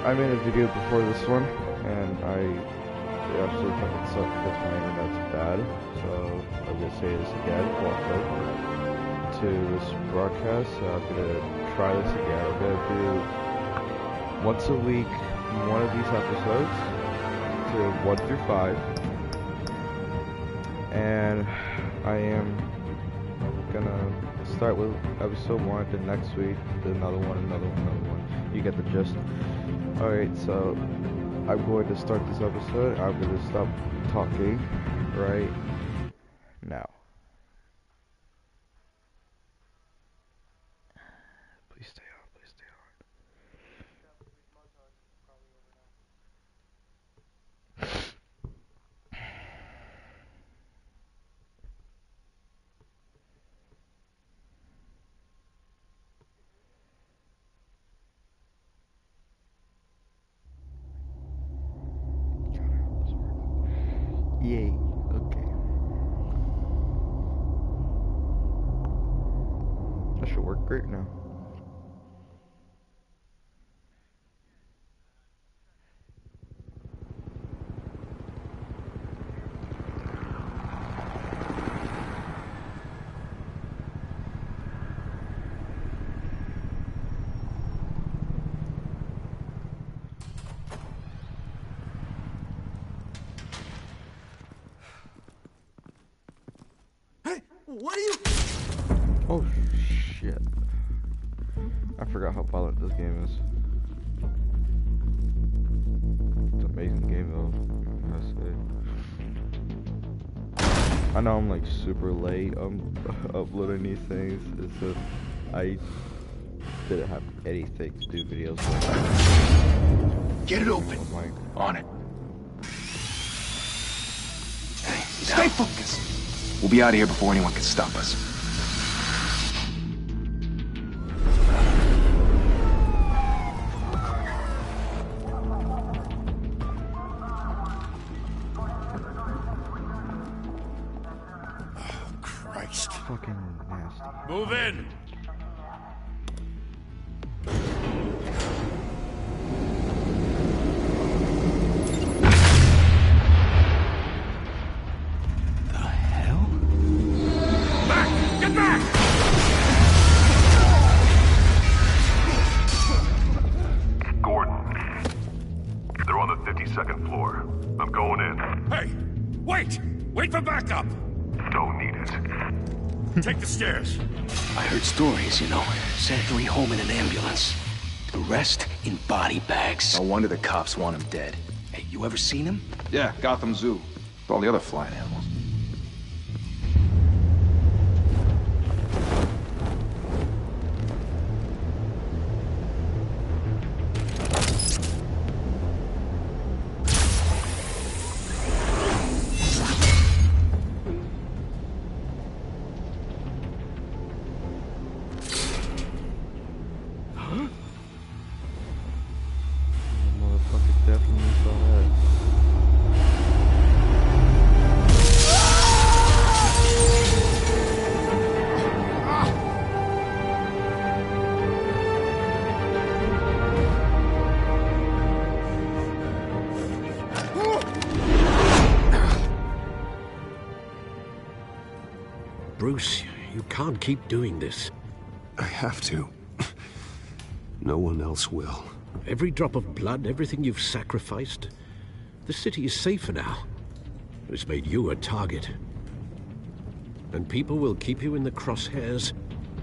I made a video before this one, and it absolutely fucking sucked because my internet's bad. So I'm gonna say this again. Welcome to this broadcast. I'm gonna try this again. I'm gonna do once a week one of these episodes, to 1 through 5, and I am gonna start with episode 1, then next week another one. You get the gist. Alright, so I'm going to start this episode. I'm going to stop talking right now. Please stay on, please stay on. Yay, okay. That should work great now. What are you? Oh shit. I forgot how violent this game is. It's an amazing game though, I say. I know I'm like super late uploading these things. It's just I didn't have anything to do videos with. Get it open. Oh my. On it. Hey, stay focused. We'll be out of here before anyone can stop us. Oh, Christ. Fucking nasty. Move in! Wait for backup! Don't need it. Take the stairs. I heard stories, you know. Sent 3 home in an ambulance. The rest in body bags. No wonder the cops want him dead. Hey, you ever seen him? Yeah, Gotham Zoo. With all the other flying animals. Bruce, you can't keep doing this. I have to. No one else will. Every drop of blood, everything you've sacrificed. The city is safer now. It's made you a target. And people will keep you in the crosshairs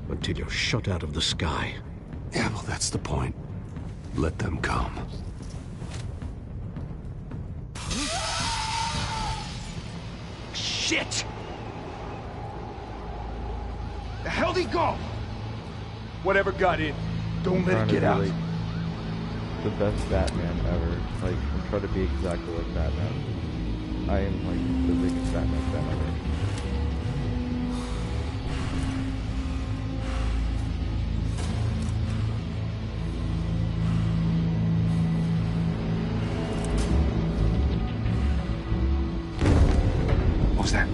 until you're shot out of the sky. Yeah, well, that's the point. Let them come. Shit! The hell'd he go? Whatever got in, don't let it get out. Like the best Batman ever. Like, I'm trying to be exactly like Batman. I am like the biggest Batman fan ever. What was that?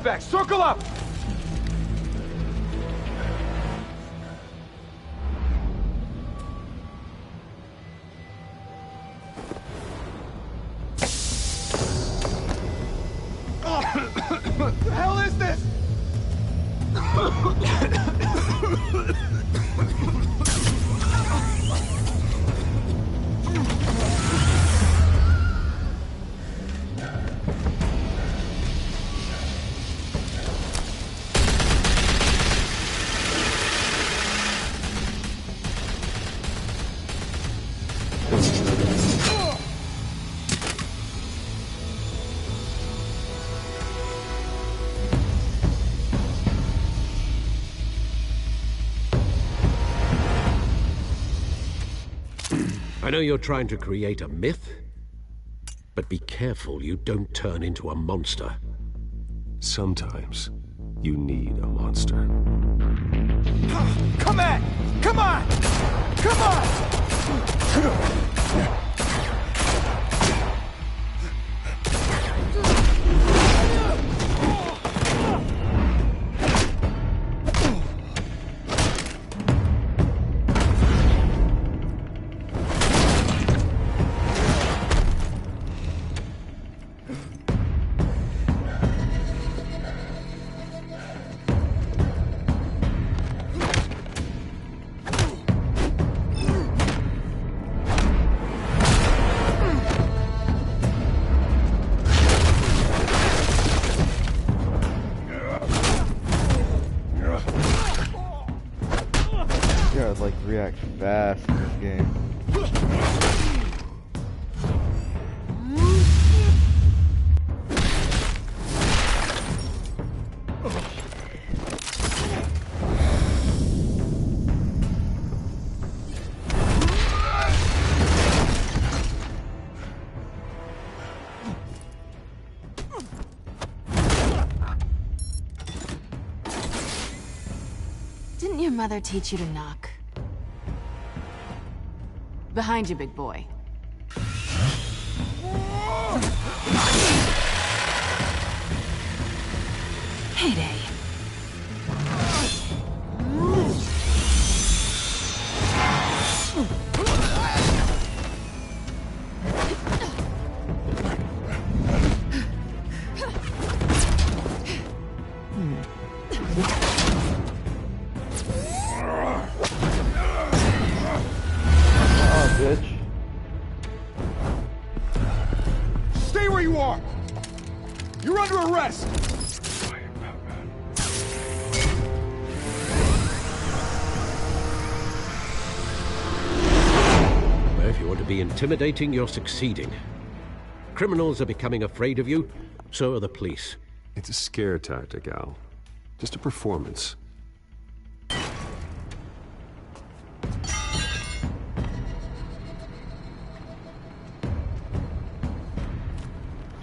back! Circle up! What the hell is this? I know you're trying to create a myth, but be careful you don't turn into a monster. Sometimes you need a monster. Come on! Come on! Come on! gotta like react fast in this game. Didn't your mother teach you to knock? Behind you, big boy. Heyday. Bitch. Stay where you are! You're under arrest! Well, if you want to be intimidating, you're succeeding. Criminals are becoming afraid of you, so are the police. It's a scare tactic, Al. Just a performance.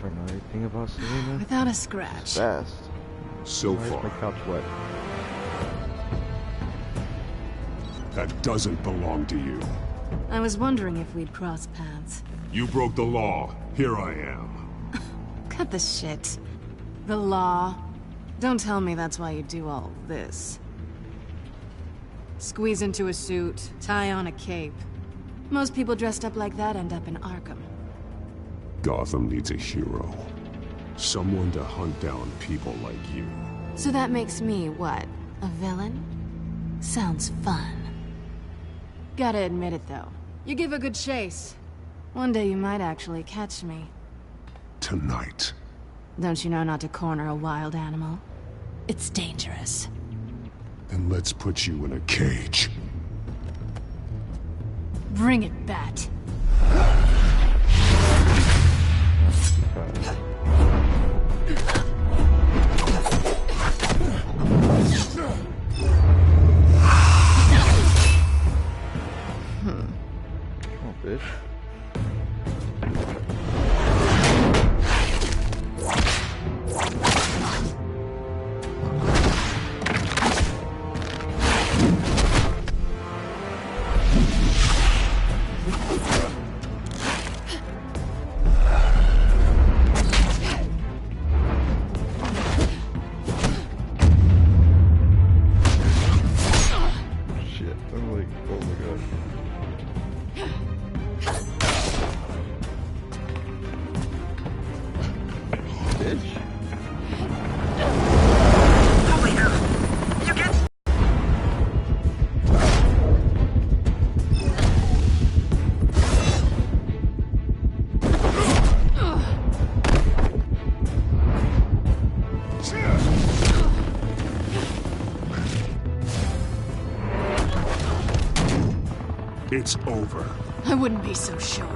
Don't know anything about Selena. Without a scratch. Fast. So Why is far. my couch wet? That doesn't belong to you. I was wondering if we'd cross paths. You broke the law. Here I am. Cut the shit. The law. Don't tell me that's why you do all this. Squeeze into a suit, tie on a cape. Most people dressed up like that end up in Arkham. Gotham needs a hero. Someone to hunt down people like you. So that makes me, what, a villain? Sounds fun. Gotta admit it, though. You give a good chase. One day you might actually catch me. Tonight. Don't you know not to corner a wild animal? It's dangerous. Then let's put you in a cage. Bring it, Bat. Oh, bitch. It's over. I wouldn't be so sure.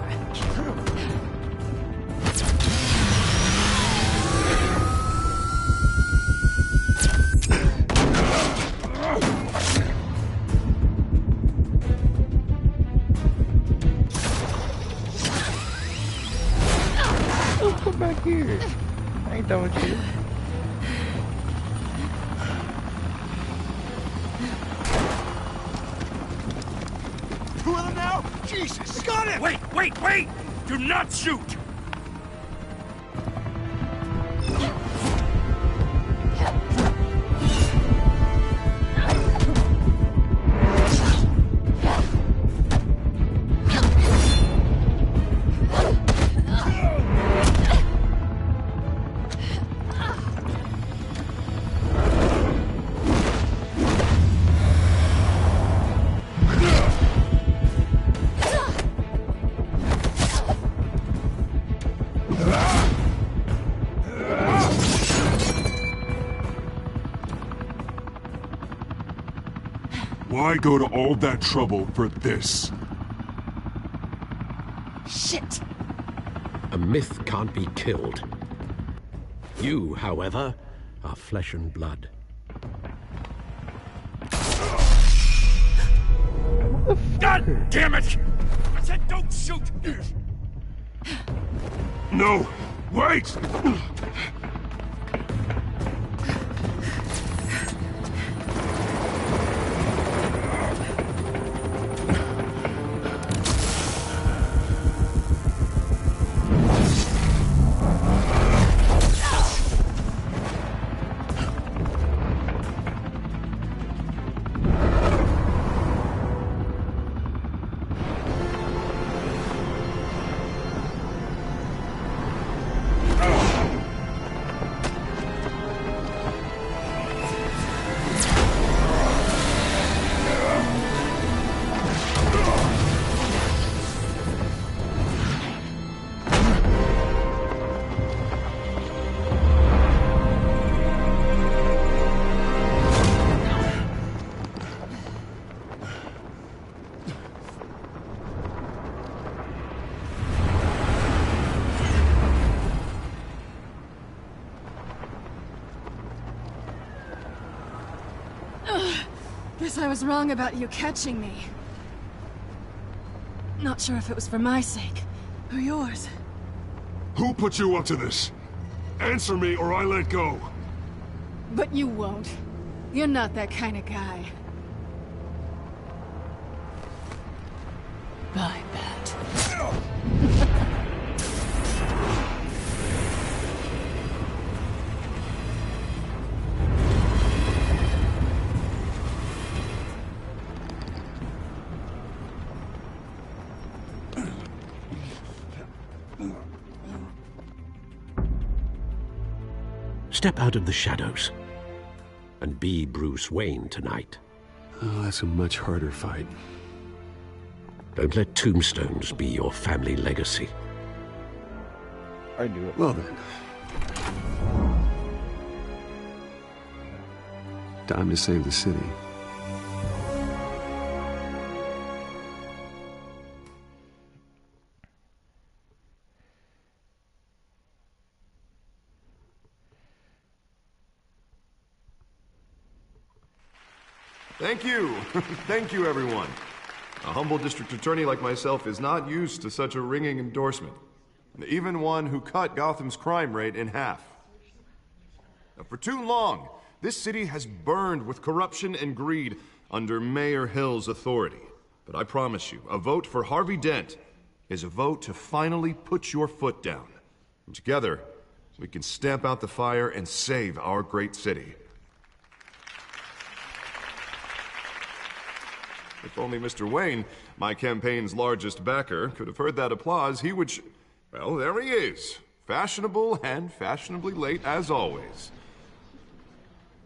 Oh, come back here. I ain't done with you. Who are them now? Jesus! Got it! Wait! Do not shoot! Why go to all that trouble for this? Shit! A myth can't be killed. You, however, are flesh and blood. God damn it! I said don't shoot! No! Wait! Guess I was wrong about you catching me. Not sure if it was for my sake, or yours. Who put you up to this? Answer me or I let go. But you won't. You're not that kind of guy. Bye, Bat. Step out of the shadows and be Bruce Wayne tonight. Oh, that's a much harder fight. Don't let tombstones be your family legacy. I knew it. Well then. Time to save the city. Thank you. Thank you, everyone. A humble district attorney like myself is not used to such a ringing endorsement. Even one who cut Gotham's crime rate in half. Now, for too long, this city has burned with corruption and greed under Mayor Hill's authority. But I promise you, a vote for Harvey Dent is a vote to finally put your foot down. And together, we can stamp out the fire and save our great city. If only Mr. Wayne, my campaign's largest backer, could have heard that applause, he would well, there he is. Fashionable and fashionably late as always.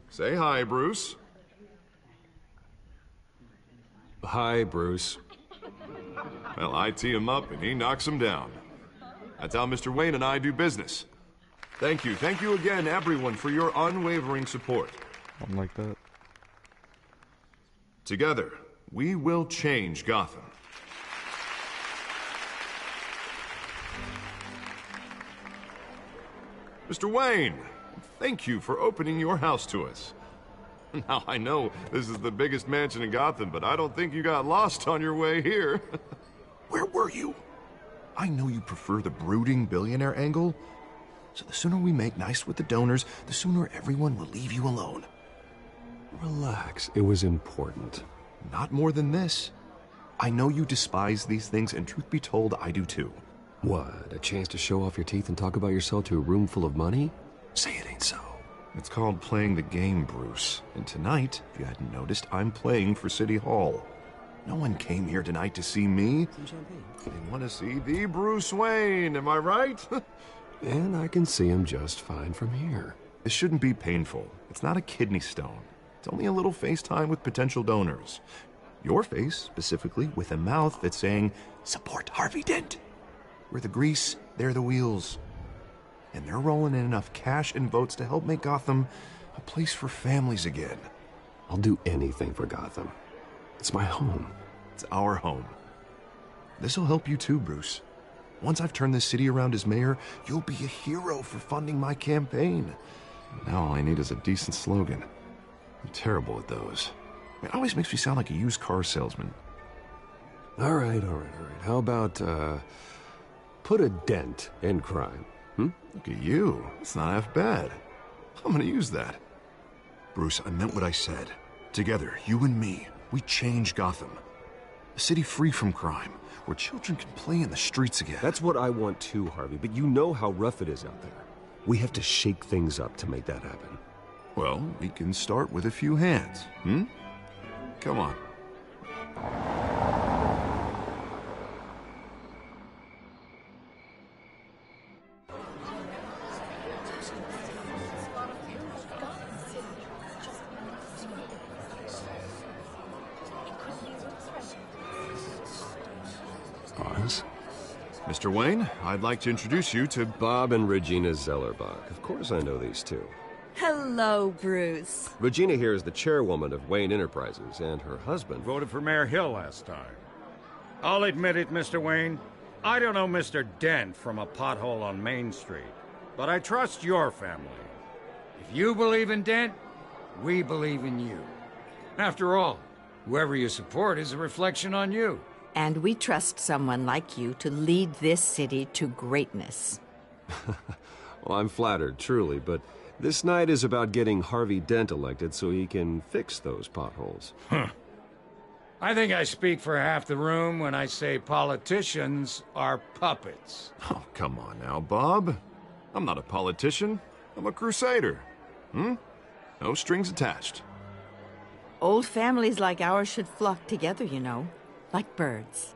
Say hi, Bruce. Hi, Bruce. Well, I tee him up and he knocks him down. That's how Mr. Wayne and I do business. Thank you again, everyone, for your unwavering support. I'm like that. Together, we will change Gotham. Mr. Wayne, thank you for opening your house to us. Now, I know this is the biggest mansion in Gotham, but I don't think you got lost on your way here. Where were you? I know you prefer the brooding billionaire angle, so the sooner we make nice with the donors, the sooner everyone will leave you alone. Relax, it was important. Not more than this. I know you despise these things, and truth be told, I do too. What, a chance to show off your teeth and talk about yourself to a room full of money? Say it ain't so. It's called playing the game, Bruce. And tonight, if you hadn't noticed, I'm playing for City Hall. No one came here tonight to see me. Some champagne. They want to see the Bruce Wayne, am I right? And I can see him just fine from here. This shouldn't be painful. It's not a kidney stone. It's only a little FaceTime with potential donors. Your face, specifically, with a mouth that's saying, support Harvey Dent. We're the grease, they're the wheels. And they're rolling in enough cash and votes to help make Gotham a place for families again. I'll do anything for Gotham. It's my home. It's our home. This'll help you too, Bruce. Once I've turned this city around as mayor, you'll be a hero for funding my campaign. Now all I need is a decent slogan. I'm terrible at those. It always makes me sound like a used car salesman. All right. How about, put a dent in crime? Look at you. It's not half bad. I'm gonna use that. Bruce, I meant what I said. Together, you and me, we change Gotham. A city free from crime, where children can play in the streets again. That's what I want too, Harvey, but you know how rough it is out there. We have to shake things up to make that happen. Well, we can start with a few hands, Come on. Oz? Mr. Wayne, I'd like to introduce you to Bob and Regina Zellerbach. Of course I know these two. Hello, Bruce. Regina here is the chairwoman of Wayne Enterprises, and her husband... Voted for Mayor Hill last time. I'll admit it, Mr. Wayne. I don't know Mr. Dent from a pothole on Main Street, but I trust your family. If you believe in Dent, we believe in you. After all, whoever you support is a reflection on you. And we trust someone like you to lead this city to greatness. Well, I'm flattered, truly, but this night is about getting Harvey Dent elected so he can fix those potholes. I think I speak for half the room when I say politicians are puppets. Oh, come on now, Bob. I'm not a politician. I'm a crusader. No strings attached. Old families like ours should flock together, you know, like birds.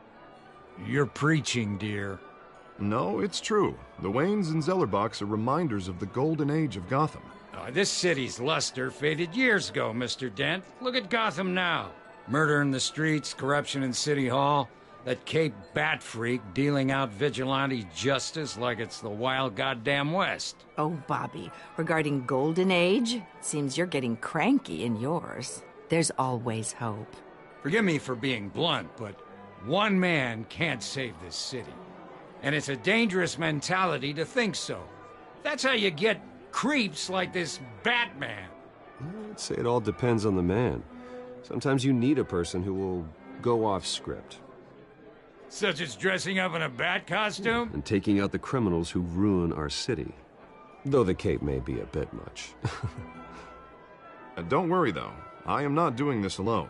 You're preaching, dear. No, it's true. The Waynes and Zellerbachs are reminders of the golden age of Gotham. This city's luster faded years ago, Mr. Dent. Look at Gotham now. Murder in the streets, corruption in City Hall, that Cape Bat freak dealing out vigilante justice like it's the wild goddamn West. Oh, Bobby, regarding Golden Age, seems you're getting cranky in yours. There's always hope. Forgive me for being blunt, but one man can't save this city. And it's a dangerous mentality to think so. That's how you get creeps like this Batman. I'd say it all depends on the man. Sometimes you need a person who will go off script. Such as dressing up in a bat costume? And taking out the criminals who ruin our city. Though the cape may be a bit much. Don't worry, though. I am not doing this alone.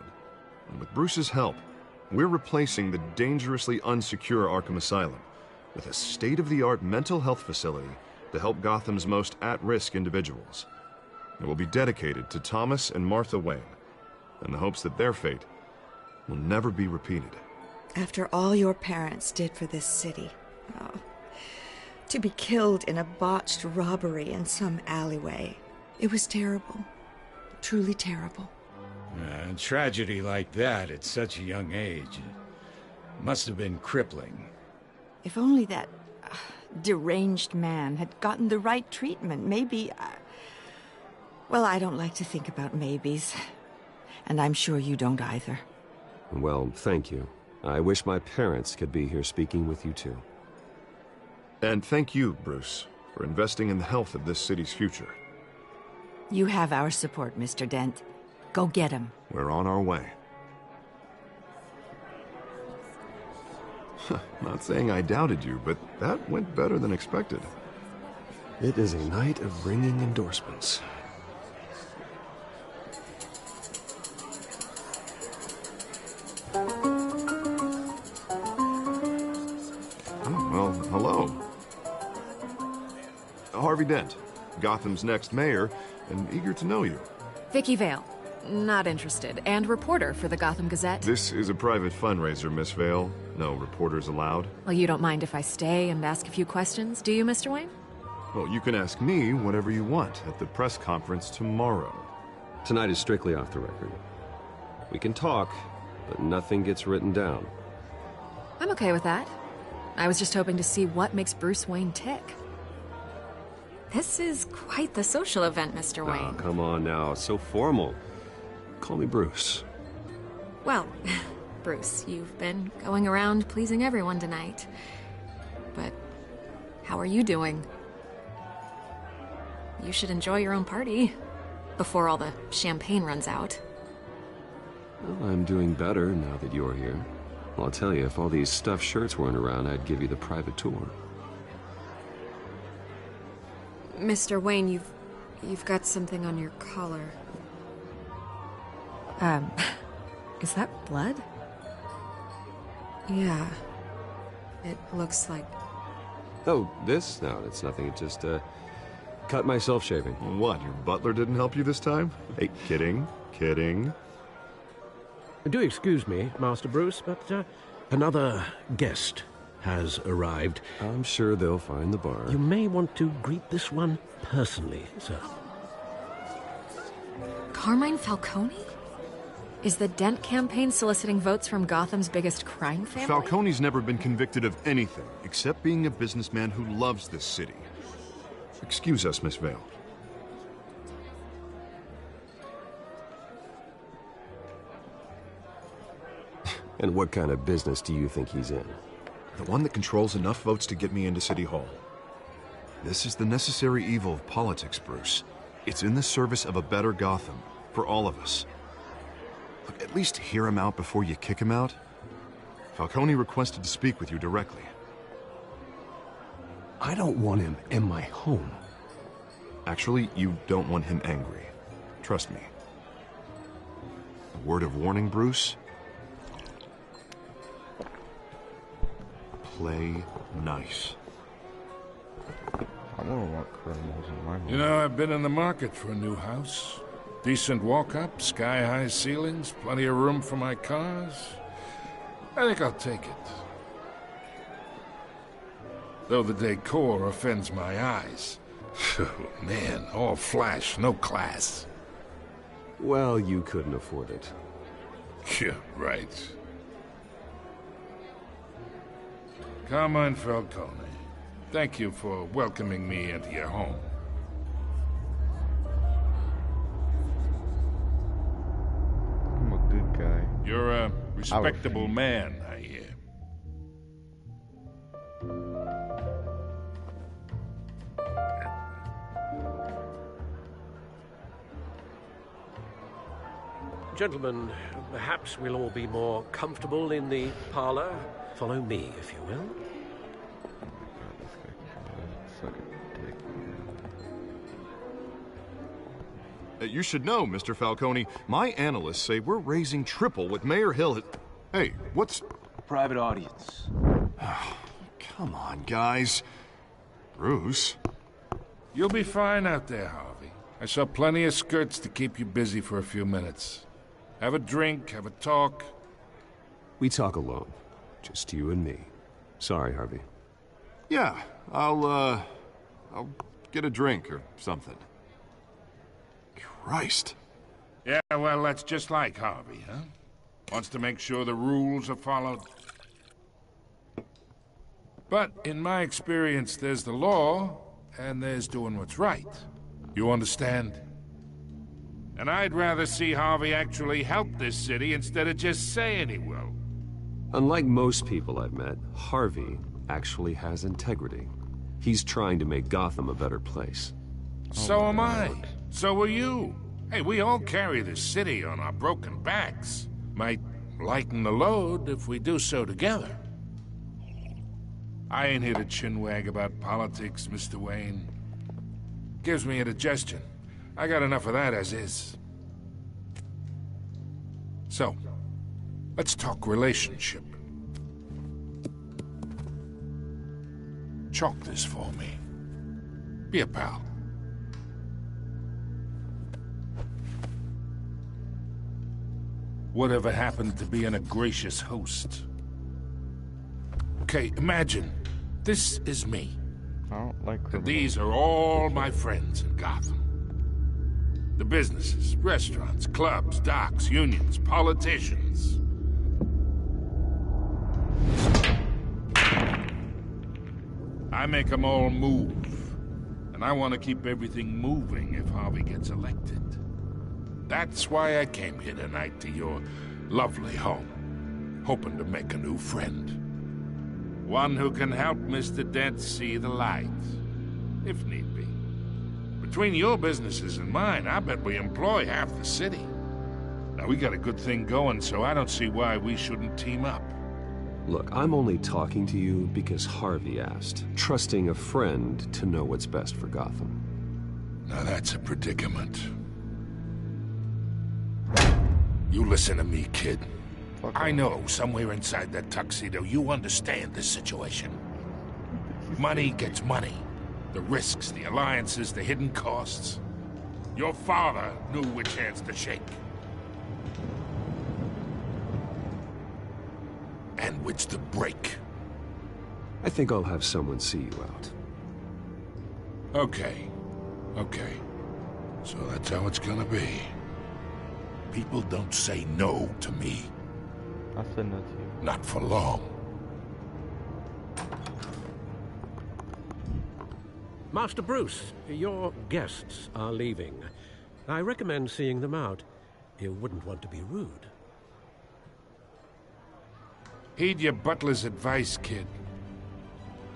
And with Bruce's help, we're replacing the dangerously unsecure Arkham Asylum with a state-of-the-art mental health facility to help Gotham's most at-risk individuals. It will be dedicated to Thomas and Martha Wayne, in the hopes that their fate will never be repeated. After all your parents did for this city, to be killed in a botched robbery in some alleyway, it was terrible. Truly terrible. A tragedy like that at such a young age must have been crippling. If only that deranged man had gotten the right treatment, maybe... Well, I don't like to think about maybes. And I'm sure you don't either. Well, thank you. I wish my parents could be here speaking with you too. And thank you, Bruce. for investing in the health of this city's future. You have our support, Mr. Dent. Go get him. We're on our way. Not saying I doubted you, but that went better than expected. It is a night of ringing endorsements. Oh, well, hello. Harvey Dent, Gotham's next mayor, and eager to know you. Vicky Vale. Not interested. And reporter for the Gotham Gazette. This is a private fundraiser, Miss Vale. No reporters allowed. Well, you don't mind if I stay and ask a few questions, do you, Mr. Wayne? Well, you can ask me whatever you want at the press conference tomorrow. Tonight is strictly off the record. We can talk, but nothing gets written down. I'm okay with that. I was just hoping to see what makes Bruce Wayne tick. This is quite the social event, Mr. Wayne. Oh, come on now. So formal. Call me Bruce. Well, Bruce, you've been going around pleasing everyone tonight. But how are you doing? You should enjoy your own party before all the champagne runs out. Well, I'm doing better now that you're here. Well, I'll tell you, if all these stuffed shirts weren't around, I'd give you the private tour. Mr. Wayne, you've got something on your collar. Is that blood? Yeah. It looks like... Oh, this? No, it's nothing. It just, cut myself shaving. What, your butler didn't help you this time? Hey, kidding. Do excuse me, Master Bruce, but another guest has arrived. I'm sure they'll find the bar. You may want to greet this one personally, sir. Carmine Falcone? Is the Dent campaign soliciting votes from Gotham's biggest crime family? Falcone's never been convicted of anything, except being a businessman who loves this city. Excuse us, Miss Vale. And what kind of business do you think he's in? The one that controls enough votes to get me into City Hall. This is the necessary evil of politics, Bruce. It's in the service of a better Gotham, for all of us. Look, at least hear him out before you kick him out. Falcone requested to speak with you directly. I don't want him in my home. Actually, you don't want him angry. Trust me. A word of warning, Bruce. Play nice. I don't want criminals in my home. You know, I've been in the market for a new house. Decent walk-up, sky-high ceilings, plenty of room for my cars. I think I'll take it. Though the decor offends my eyes. Oh, man, all flash, no class. Well, you couldn't afford it. Yeah, right. Carmine Falcone, thank you for welcoming me into your home. I'm a good guy. You're a respectable man, I hear. Gentlemen, perhaps we'll all be more comfortable in the parlor. Follow me, if you will. You should know, Mr. Falcone, my analysts say we're raising triple what Mayor Hill had... Hey, what's... Private audience. Come on, guys. Bruce? You'll be fine out there, Harvey. I saw plenty of skirts to keep you busy for a few minutes. Have a drink, have a talk. We talk alone. Just you and me. Sorry, Harvey. Yeah, I'll get a drink or something. Christ. Yeah, well, that's just like Harvey, huh? Wants to make sure the rules are followed. But in my experience, there's the law, and there's doing what's right. You understand? And I'd rather see Harvey actually help this city instead of just saying he will. Unlike most people I've met, Harvey actually has integrity. He's trying to make Gotham a better place. So am I. So are you. Hey, we all carry this city on our broken backs. Might lighten the load if we do so together. I ain't here to chinwag about politics, Mr. Wayne. Gives me indigestion. I got enough of that as is. So, let's talk relationship. Chalk this for me. Be a pal. Whatever happened to being a gracious host? Okay, imagine, this is me. I don't like And criminals. these are all my friends in Gotham. The businesses, restaurants, clubs, docks, unions, politicians. I make them all move. And I want to keep everything moving if Harvey gets elected. That's why I came here tonight to your lovely home, hoping to make a new friend. One who can help Mr. Dent see the light, if need be. Between your businesses and mine, I bet we employ half the city. Now, we got a good thing going, so I don't see why we shouldn't team up. Look, I'm only talking to you because Harvey asked, trusting a friend to know what's best for Gotham. Now that's a predicament. You listen to me, kid. I know somewhere inside that tuxedo you understand this situation. Money gets money. The risks, the alliances, the hidden costs. Your father knew which hands to shake. And which to break. I think I'll have someone see you out. Okay. Okay. So that's how it's gonna be. People don't say no to me. I'll send that to you. Not for long. Master Bruce, your guests are leaving. I recommend seeing them out. You wouldn't want to be rude. Heed your butler's advice, kid.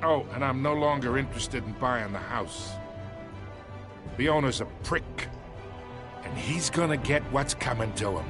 Oh, and I'm no longer interested in buying the house. The owner's a prick. And he's gonna get what's coming to him.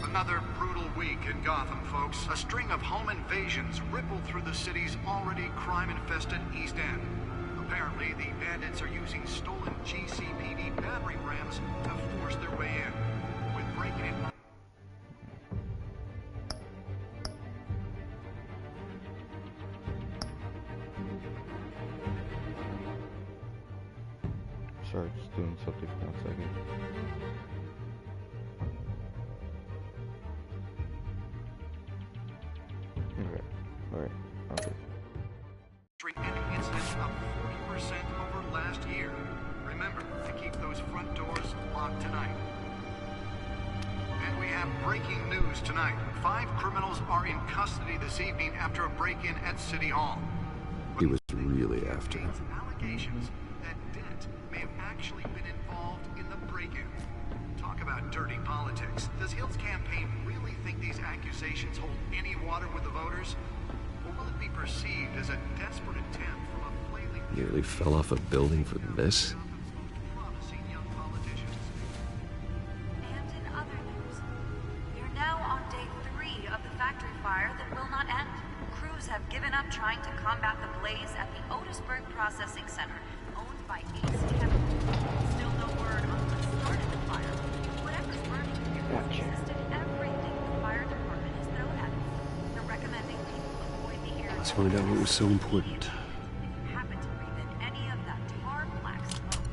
Another brutal week in Gotham, folks. A string of home invasions rippled through the city's already crime-infested East End. Apparently, the bandits are using stolen GCPD battering rams to force their way in. With breaking in... Sorry, just doing something for 1 second. Okay. Ending incidents up 40% over last year. Remember to keep those front doors locked tonight. And we have breaking news tonight. 5 criminals are in custody this evening after a break-in at City Hall. He was really after him. Allegations that Dent may have actually been involved in the break-in. Talk about dirty politics. Does Hill's campaign really think these accusations hold any water with the voters? Or will it be perceived as a desperate attempt from a flailing... Nearly fell off a building for this? promising young politicians? And in other news, we are now on day 3 of the factory fire that will not end. Crews have given up trying to combat the blaze at the Otisburg Processing Center, owned by Ace Chemical. Still no word on what started the fire. Whatever's burning here has resisted everything the fire department has thrown at it. They're recommending people avoid the area. Let's find out what was so important. If you happen to breathe in any of that tar black smoke.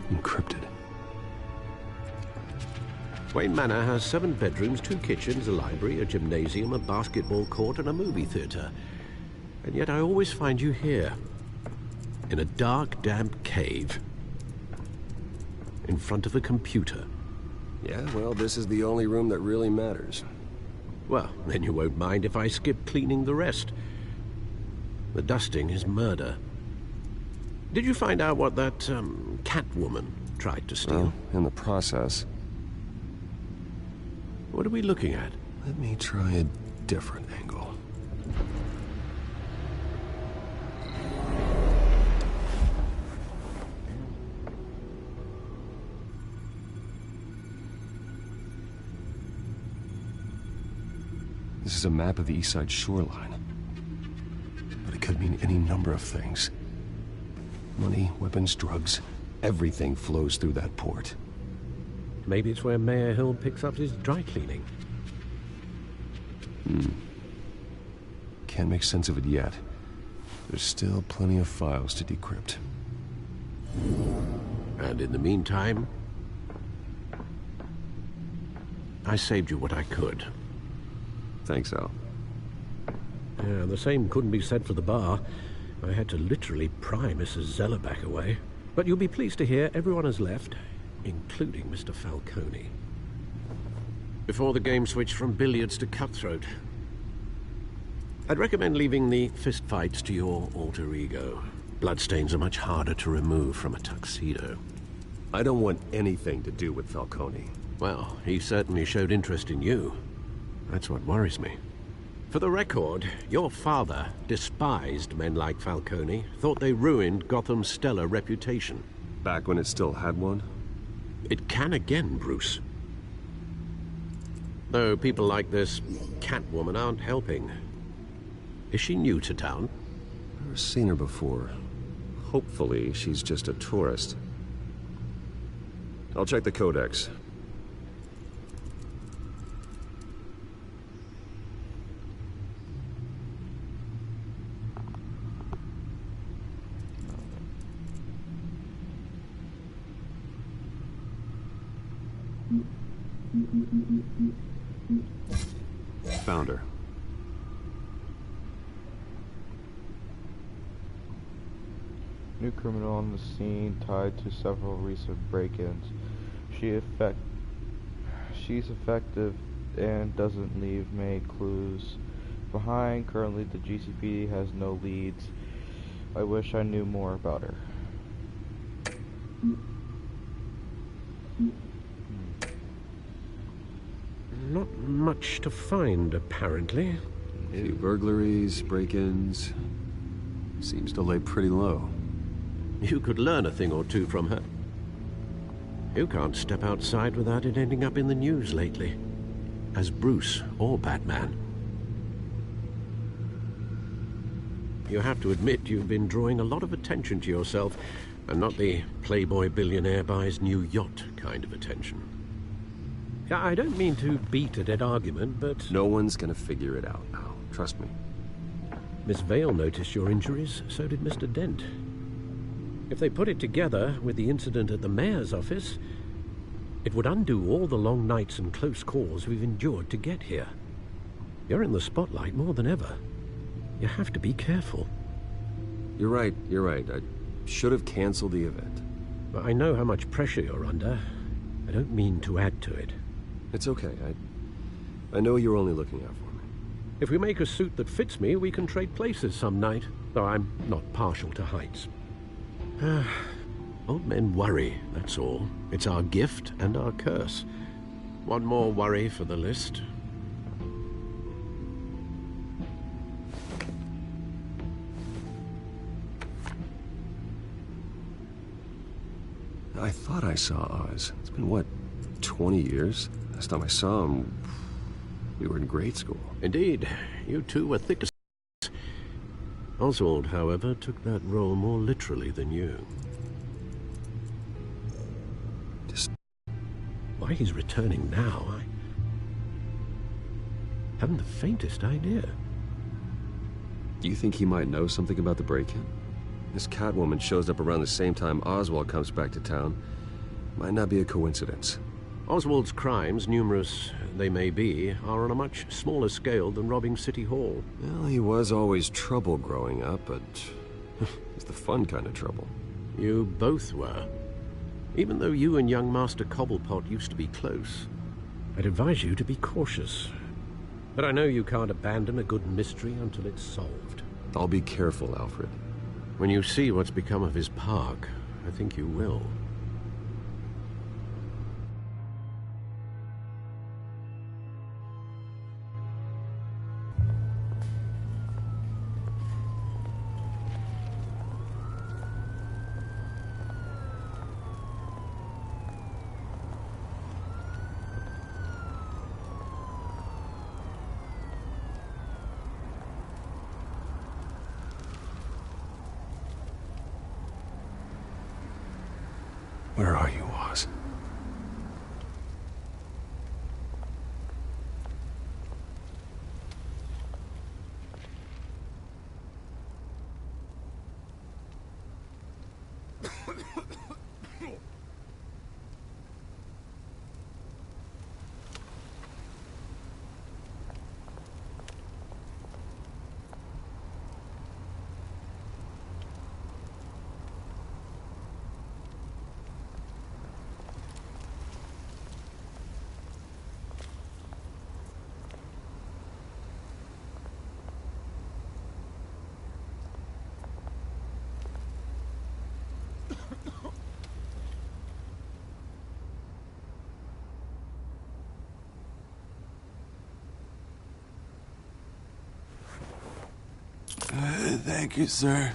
Encrypted. Wayne Manor has 7 bedrooms, 2 kitchens, a library, a gymnasium, a basketball court, and a movie theater. And yet I always find you here, in a dark, damp cave, in front of a computer. Yeah, well, this is the only room that really matters. Well, then you won't mind if I skip cleaning the rest. The dusting is murder. Did you find out what that, cat woman tried to steal? Well, in the process. What are we looking at? Let me try a different angle. This is a map of the East Side shoreline. But it could mean any number of things. Money, weapons, drugs, everything flows through that port. Maybe it's where Mayor Hill picks up his dry cleaning. Can't make sense of it yet. There's still plenty of files to decrypt. And in the meantime, I saved you what I could. Thanks, Al. Yeah, the same couldn't be said for the bar. I had to literally pry Mrs. Zellerback away. But you'll be pleased to hear everyone has left, including Mr. Falcone. Before the game switched from billiards to cutthroat. I'd recommend leaving the fistfights to your alter ego. Bloodstains are much harder to remove from a tuxedo. I don't want anything to do with Falcone. Well, he certainly showed interest in you. That's what worries me. For the record, your father despised men like Falcone, thought they ruined Gotham's stellar reputation. Back when it still had one? It can again, Bruce. Though people like this Catwoman aren't helping. Is she new to town? Never seen her before. Hopefully, she's just a tourist. I'll check the codex. Found her. New criminal on the scene tied to several recent break-ins. She's effective and doesn't leave many clues behind. Currently, the GCPD has no leads. I wish I knew more about her. Not much to find, apparently. A few burglaries, break-ins. Seems to lay pretty low. You could learn a thing or two from her. You can't step outside without it ending up in the news lately. As Bruce or Batman. You have to admit you've been drawing a lot of attention to yourself, and not the playboy billionaire buys new yacht kind of attention. I don't mean to beat a dead argument, but... No one's gonna figure it out now. Trust me. Miss Vale noticed your injuries, so did Mr. Dent. If they put it together with the incident at the mayor's office, it would undo all the long nights and close calls we've endured to get here. You're in the spotlight more than ever. You have to be careful. You're right. I should have canceled the event. I know how much pressure you're under. I don't mean to add to it. It's okay. I know you're only looking out for me. If we make a suit that fits me, we can trade places some night, though I'm not partial to heights. Old men worry, that's all. It's our gift and our curse. One more worry for the list. I thought I saw Oz. It's been, what, 20 years? Last time I saw him, we were in grade school. Indeed, you two were thick as... Oswald, however, took that role more literally than you. Why he's returning now, I haven't the faintest idea. Do you think he might know something about the break-in? This Catwoman shows up around the same time Oswald comes back to town. Might not be a coincidence. Oswald's crimes, numerous they may be, are on a much smaller scale than robbing City Hall. Well, he was always trouble growing up, but it's the fun kind of trouble. You both were. Even though you and young Master Cobblepot used to be close, I'd advise you to be cautious. But I know you can't abandon a good mystery until it's solved. I'll be careful, Alfred. When you see what's become of his park, I think you will. Where are you, Oz? Thank you, sir.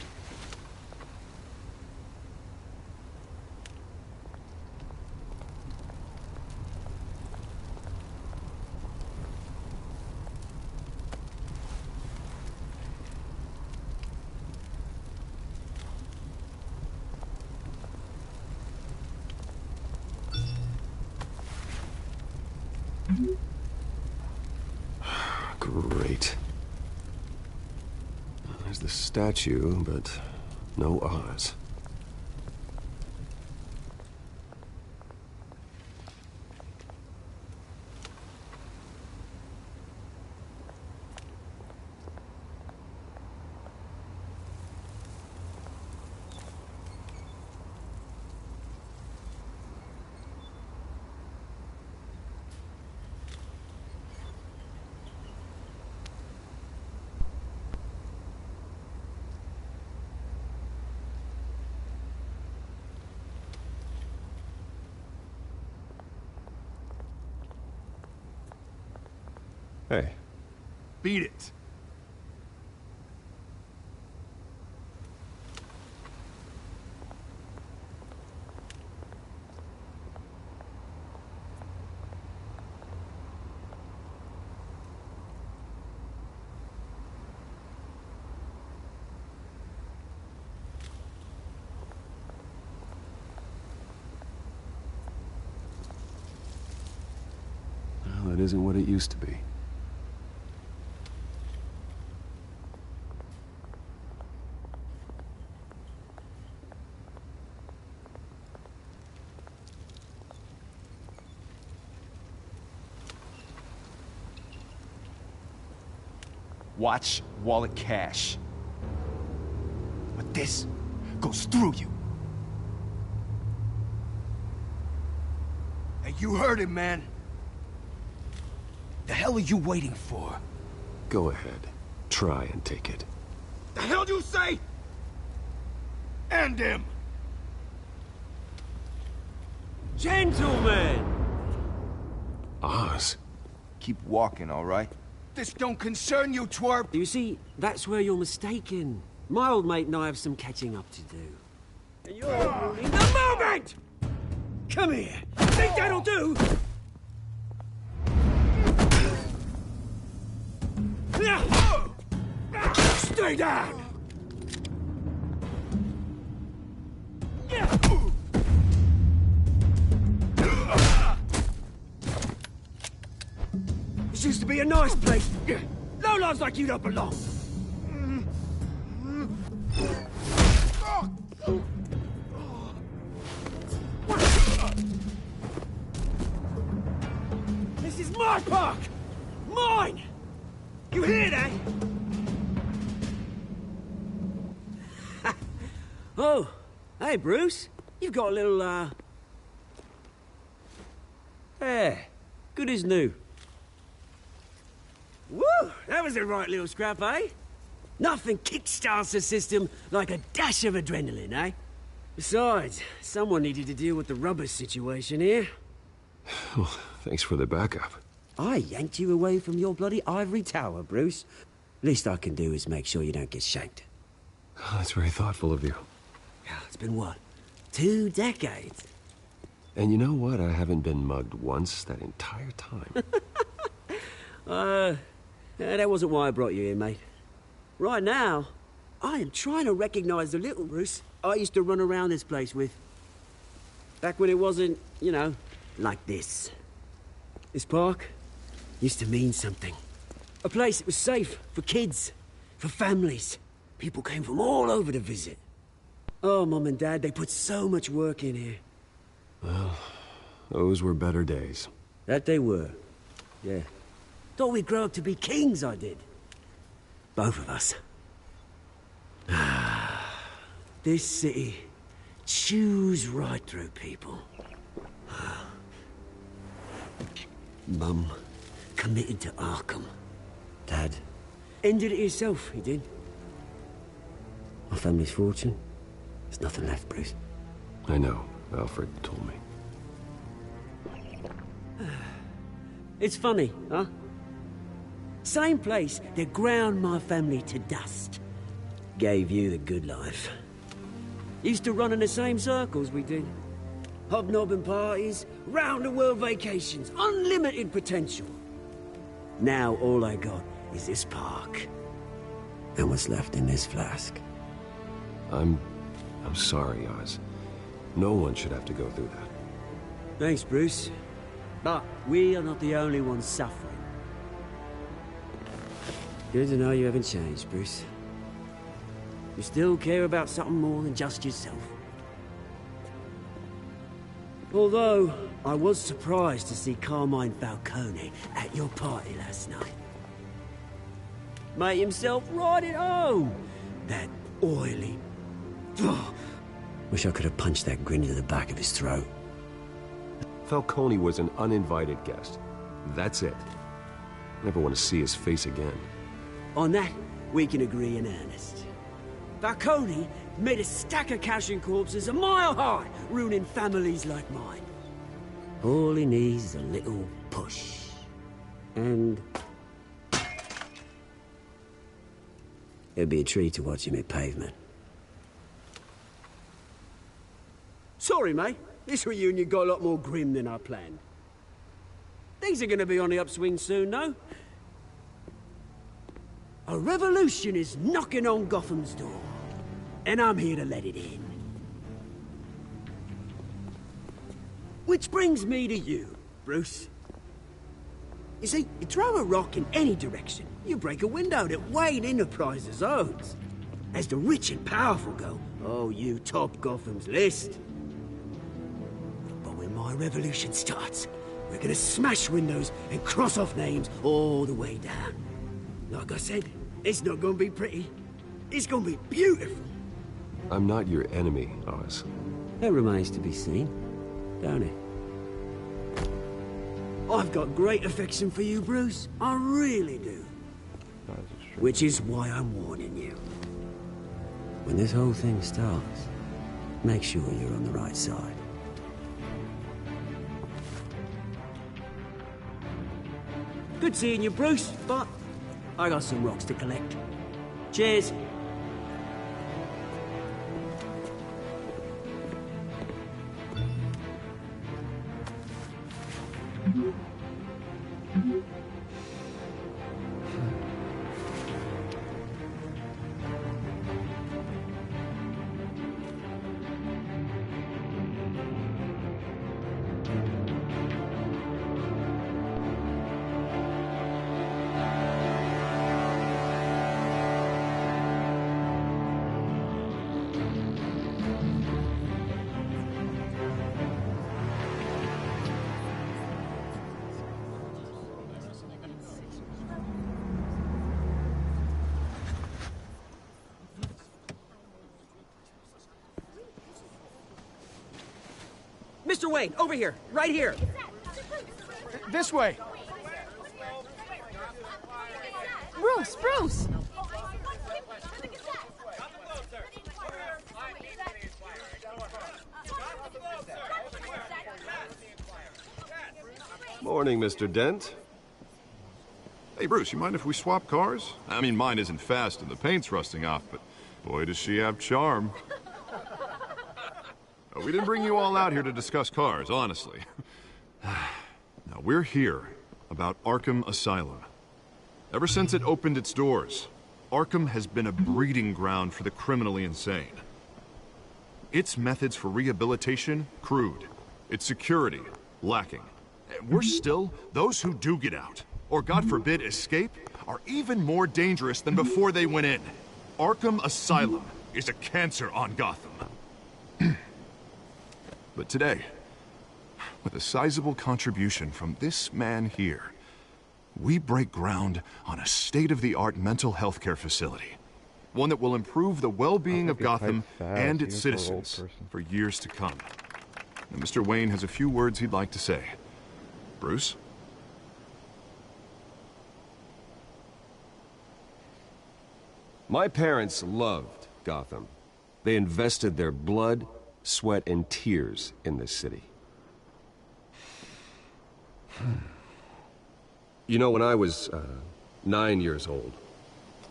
Great. There's the statue, but no Oz. Hey. Beat it. Well, it isn't what it used to be. Watch wallet cash. But this goes through you. Hey, you heard him, man. The hell are you waiting for? Go ahead. Try and take it. The hell do you say? End him! Gentlemen! Oz. Keep walking, all right? This don't concern you, twerp! You see, that's where you're mistaken. My old mate and I have some catching up to do. And you're ruining the moment! Come here! Think that'll do? Stay down! This used to be a nice place. Lowlifes like you don't belong. This is my park! Mine! You hear that? Oh, hey, Bruce. You've got a little, Yeah, good as new. Woo! That was a right little scrap, eh? Nothing kickstarts the system like a dash of adrenaline, eh? Besides, someone needed to deal with the rubber situation here. Well, thanks for the backup. I yanked you away from your bloody ivory tower, Bruce. Least I can do is make sure you don't get shanked. Oh, that's very thoughtful of you. It's been what? 2 decades? And you know what? I haven't been mugged once that entire time. That wasn't why I brought you here, mate. Right now, I am trying to recognize the little Bruce I used to run around this place with. Back when it wasn't, you know, like this. This park used to mean something. A place that was safe for kids, for families. People came from all over to visit. Oh, Mum and Dad, they put so much work in here. Well, those were better days. That they were, yeah. Thought we'd grow up to be kings, I did. Both of us. This city chews right through people. Mum committed to Arkham. Dad ended it himself, he did. My family's fortune, there's nothing left, Bruce. I know. Alfred told me. It's funny, huh? Same place that ground my family to dust. Gave you the good life. Used to run in the same circles we did. Hobnobbing parties, round-the-world vacations, unlimited potential. Now all I got is this park. And what's left in this flask. I'm sorry, Oz. No one should have to go through that. Thanks, Bruce. But we are not the only ones suffering. Good to know you haven't changed, Bruce. You still care about something more than just yourself. Although, I was surprised to see Carmine Falcone at your party last night. Made himself right at home. That oily... Wish I could have punched that grin into the back of his throat. Falcone was an uninvited guest. That's it. Never want to see his face again. On that, we can agree in earnest. Falcone made a stack of cash and corpses a mile high, ruining families like mine. All he needs is a little push. And... it'd be a treat to watch him hit pavement. Sorry, mate. This reunion got a lot more grim than I planned. Things are gonna be on the upswing soon, though. A revolution is knocking on Gotham's door. And I'm here to let it in. Which brings me to you, Bruce. You see, you throw a rock in any direction, you break a window that Wayne Enterprises owns. As the rich and powerful go, oh, you top Gotham's list. But when my revolution starts, we're gonna smash windows and cross off names all the way down. Like I said, it's not gonna be pretty. It's gonna be beautiful. I'm not your enemy, Oz. That remains to be seen, don't it? I've got great affection for you, Bruce. I really do. Which is why I'm warning you. When this whole thing starts, make sure you're on the right side. Good seeing you, Bruce, but I got some rocks to collect. Cheers. Mr. Wayne, over here, right here. This way. Bruce, Bruce! Morning, Mr. Dent. Hey, Bruce, you mind if we swap cars? I mean, mine isn't fast and the paint's rusting off, but boy, does she have charm. We didn't bring you all out here to discuss cars, honestly. Now, we're here about Arkham Asylum. Ever since it opened its doors, Arkham has been a breeding ground for the criminally insane. Its methods for rehabilitation, crude. Its security, lacking. Worse still, those who do get out, or God forbid escape, are even more dangerous than before they went in. Arkham Asylum is a cancer on Gotham. But today, with a sizable contribution from this man here, we break ground on a state-of-the-art mental health care facility. One that will improve the well-being of Gotham and its citizens for years to come. Now, Mr. Wayne has a few words he'd like to say. Bruce? My parents loved Gotham. They invested their blood, sweat, and tears in this city. You know, when I was 9 years old,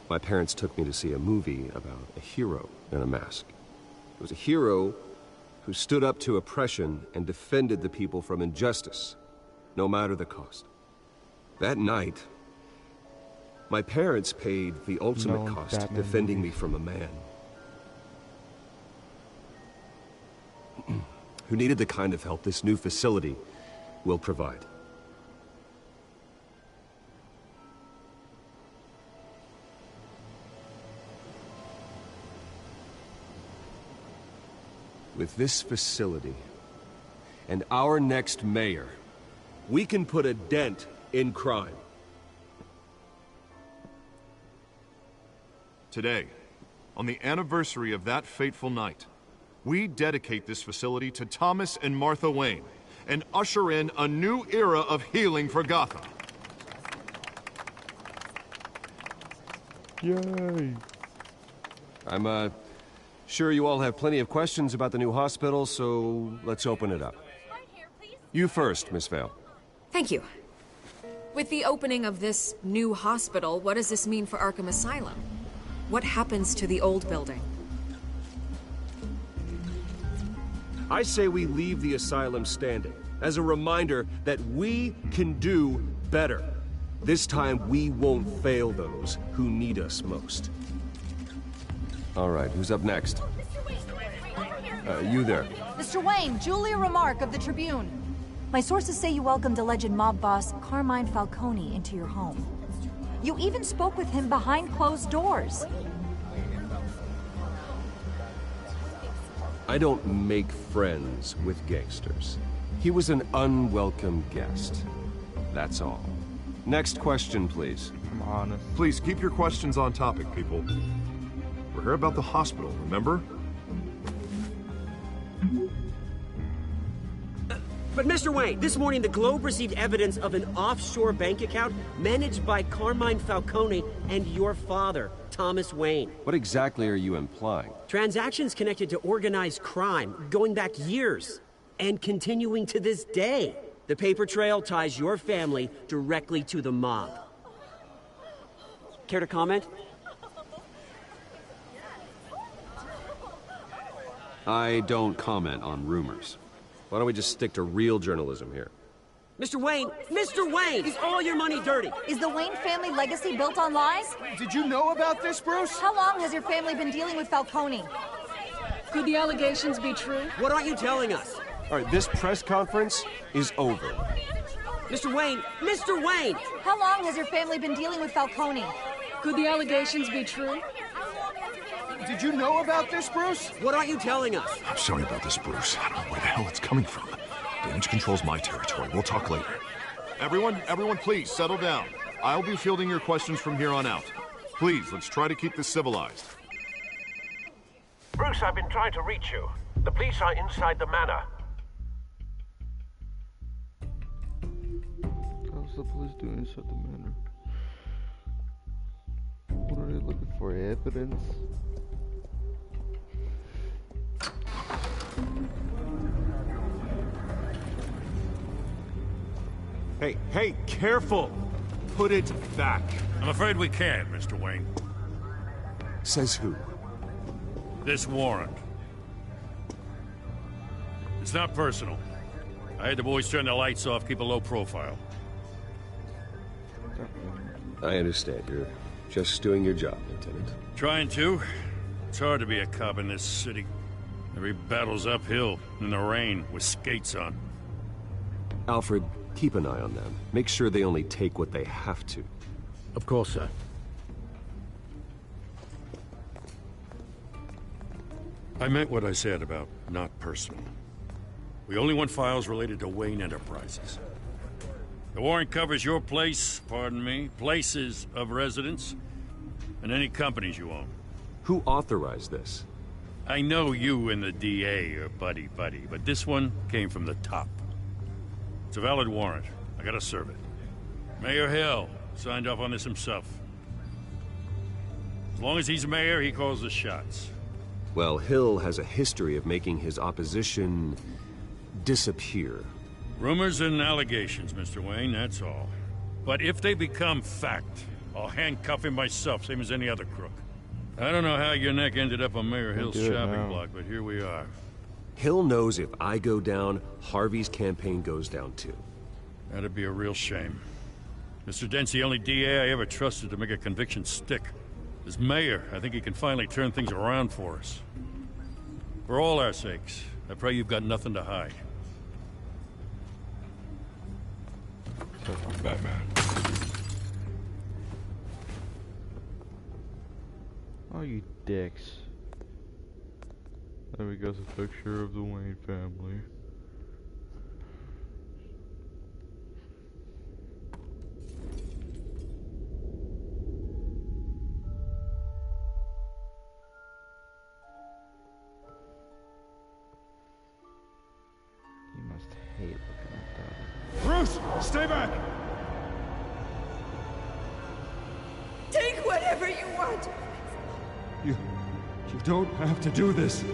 my parents took me to see a movie about a hero in a mask. It was a hero who stood up to oppression and defended the people from injustice, no matter the cost. That night, my parents paid the ultimate cost defending me from a man who needed the kind of help this new facility will provide. With this facility and our next mayor, we can put a dent in crime. Today, on the anniversary of that fateful night, we dedicate this facility to Thomas and Martha Wayne and usher in a new era of healing for Gotham. Yay! I'm, sure you all have plenty of questions about the new hospital, so let's open it up. You first, Miss Vale. Thank you. With the opening of this new hospital, what does this mean for Arkham Asylum? What happens to the old building? I say we leave the asylum standing, as a reminder that we can do better. This time, we won't fail those who need us most. All right, who's up next? You there. Mr. Wayne, Julia Remark of the Tribune. My sources say you welcomed alleged mob boss Carmine Falcone into your home. You even spoke with him behind closed doors. I don't make friends with gangsters. He was an unwelcome guest. That's all. Next question, please. I'm honest. Please keep your questions on topic, people. We're here about the hospital, remember? But Mr. Wayne, this morning the Globe received evidence of an offshore bank account managed by Carmine Falcone and your father, Thomas Wayne. What exactly are you implying? Transactions connected to organized crime, going back years, and continuing to this day. The paper trail ties your family directly to the mob. Care to comment? I don't comment on rumors. Why don't we just stick to real journalism here? Mr. Wayne! Mr. Wayne! Is all your money dirty? Is the Wayne family legacy built on lies? Did you know about this, Bruce? How long has your family been dealing with Falcone? Could the allegations be true? What aren't you telling us? All right, this press conference is over. Mr. Wayne! Mr. Wayne! How long has your family been dealing with Falcone? Could the allegations be true? Did you know about this, Bruce? What aren't you telling us? I'm sorry about this, Bruce. I don't know where the hell it's coming from. Damage control's my territory. We'll talk later. Everyone, please, settle down. I'll be fielding your questions from here on out. Please, let's try to keep this civilized. Bruce, I've been trying to reach you. The police are inside the manor. the police doing inside the manor? What are they looking for? Evidence? Hey, careful! Put it back. I'm afraid we can't, Mr. Wayne. Says who? This warrant. It's not personal. I had the boys turn the lights off, keep a low profile. I understand. You're just doing your job, Lieutenant. Trying to. It's hard to be a cop in this city. Every battle's uphill, in the rain, with skates on. Alfred, keep an eye on them. Make sure they only take what they have to. Of course, sir. I meant what I said about not personal. We only want files related to Wayne Enterprises. The warrant covers your place, pardon me, places of residence, and any companies you own. Who authorized this? I know you and the DA are buddy-buddy, but this one came from the top. It's a valid warrant. I gotta serve it. Mayor Hill signed off on this himself. As long as he's mayor, he calls the shots. Well, Hill has a history of making his opposition disappear. Rumors and allegations, Mr. Wayne, that's all. But if they become fact, I'll handcuff him myself, same as any other crook. I don't know how your neck ended up on Mayor Hill's shopping block, but here we are. Hill knows if I go down, Harvey's campaign goes down too. That'd be a real shame. Mr. Dent's the only DA I ever trusted to make a conviction stick. As mayor, I think he can finally turn things around for us. For all our sakes, I pray you've got nothing to hide. Batman. Oh, you dicks. There we go, the picture of the Wayne family. You must hate looking at that. Bruce, stay back! Take whatever you want! You don't have to do this.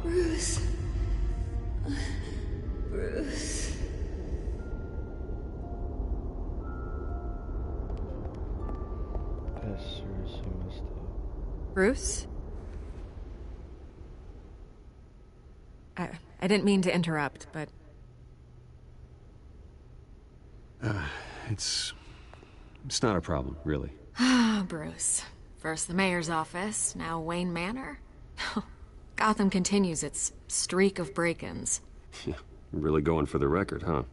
Bruce. Bruce. That's seriously messed up. Bruce? I didn't mean to interrupt, but... It's not a problem, really. Ah, Bruce. First the mayor's office, now Wayne Manor. Gotham continues its streak of break-ins. Yeah, really going for the record, huh?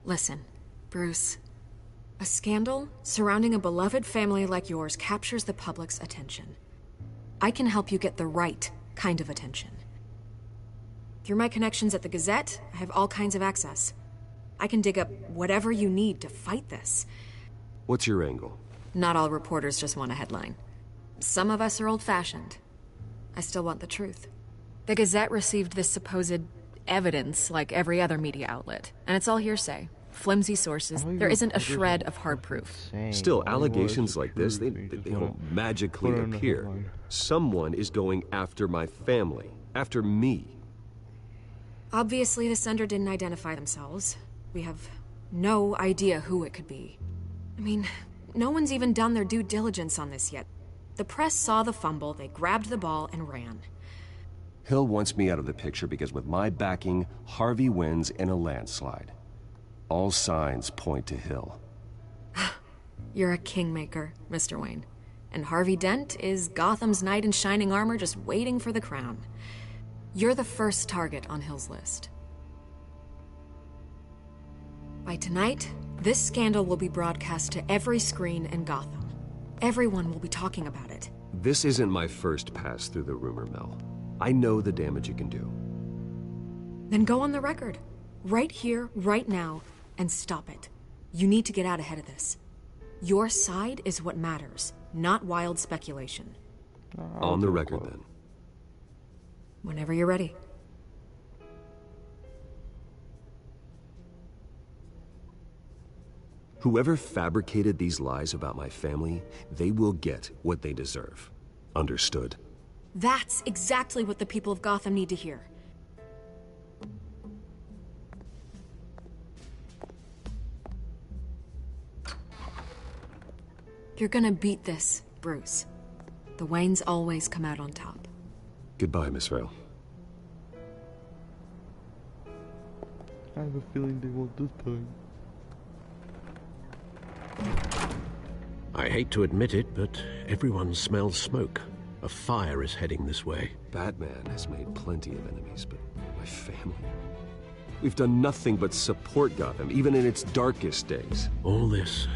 Listen, Bruce. A scandal surrounding a beloved family like yours captures the public's attention. I can help you get the right kind of attention. Through my connections at the Gazette, I have all kinds of access. I can dig up whatever you need to fight this. What's your angle? Not all reporters just want a headline. Some of us are old-fashioned. I still want the truth. The Gazette received this supposed evidence like every other media outlet, and it's all hearsay. Flimsy sources. There isn't a shred of hard proof. Still, allegations like this, they don't magically appear. Someone is going after my family. After me. Obviously, the sender didn't identify themselves. We have no idea who it could be. I mean, no one's even done their due diligence on this yet. The press saw the fumble, they grabbed the ball and ran. Hill wants me out of the picture because with my backing, Harvey wins in a landslide. All signs point to Hill. You're a kingmaker, Mr. Wayne. And Harvey Dent is Gotham's knight in shining armor just waiting for the crown. You're the first target on Hill's list. By tonight, this scandal will be broadcast to every screen in Gotham. Everyone will be talking about it. This isn't my first pass through the rumor mill. I know the damage it can do. Then go on the record. Right here, right now, and stop it. You need to get out ahead of this. Your side is what matters, not wild speculation. On the record, then. Whenever you're ready. Whoever fabricated these lies about my family, they will get what they deserve. Understood? That's exactly what the people of Gotham need to hear. You're gonna beat this, Bruce. The Waynes always come out on top. Goodbye, Miss Vale. I have a feeling they won't this time. I hate to admit it, but everyone smells smoke. A fire is heading this way. Batman has made plenty of enemies, but my family... We've done nothing but support Gotham, even in its darkest days. All this,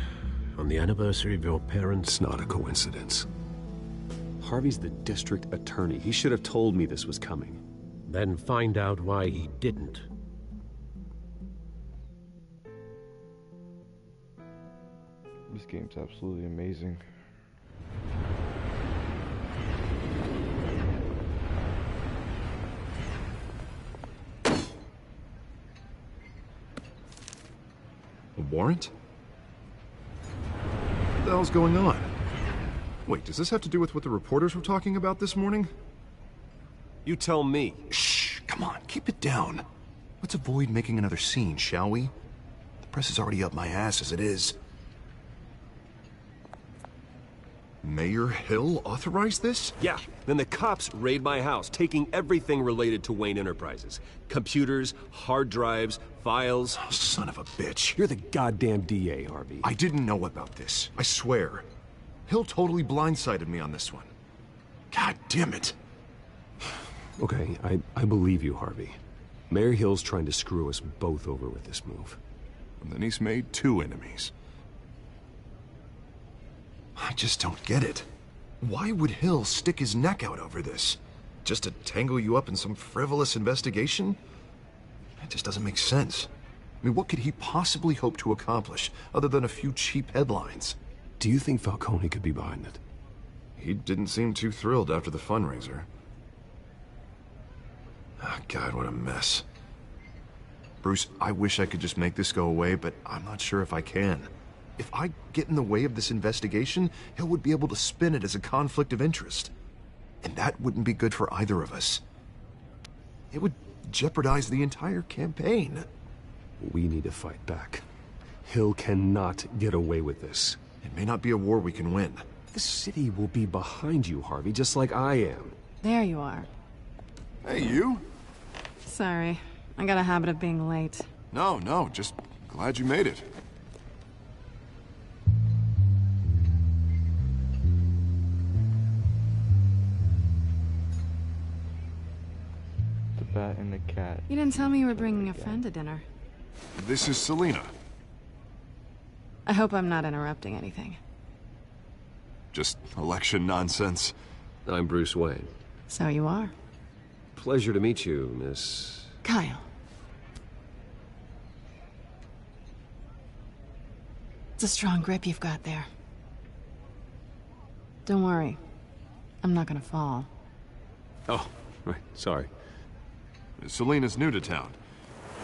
on the anniversary of your parents'... It's not a coincidence. Harvey's the district attorney. He should have told me this was coming. Then find out why he didn't. This game's absolutely amazing. A warrant? What the hell's going on? Wait, does this have to do with what the reporters were talking about this morning? You tell me. Shh, come on, keep it down. Let's avoid making another scene, shall we? The press is already up my ass as it is. Mayor Hill authorized this? Yeah, then the cops raid my house, taking everything related to Wayne Enterprises. Computers, hard drives, files. Oh, son of a bitch. You're the goddamn DA, Harvey. I didn't know about this, I swear. Hill totally blindsided me on this one. God damn it. Okay, I believe you, Harvey. Mayor Hill's trying to screw us both over with this move. And then he's made 2 enemies. I just don't get it. Why would Hill stick his neck out over this? Just to tangle you up in some frivolous investigation? It just doesn't make sense. I mean, what could he possibly hope to accomplish other than a few cheap headlines? Do you think Falcone could be behind it? He didn't seem too thrilled after the fundraiser. Oh, God, what a mess. Bruce, I wish I could just make this go away, but I'm not sure if I can. If I get in the way of this investigation, Hill would be able to spin it as a conflict of interest. And that wouldn't be good for either of us. It would jeopardize the entire campaign. We need to fight back. Hill cannot get away with this. It may not be a war we can win. The city will be behind you, Harvey, just like I am. There you are. Hey, you? Sorry. I got a habit of being late. No, just glad you made it. The bat and the cat. You didn't tell me you were bringing a friend to dinner. This is Selina. I hope I'm not interrupting anything. Just election nonsense. I'm Bruce Wayne. So you are. Pleasure to meet you, Miss... Kyle. It's a strong grip you've got there. Don't worry. I'm not gonna fall. Oh, right, sorry. Selina's new to town.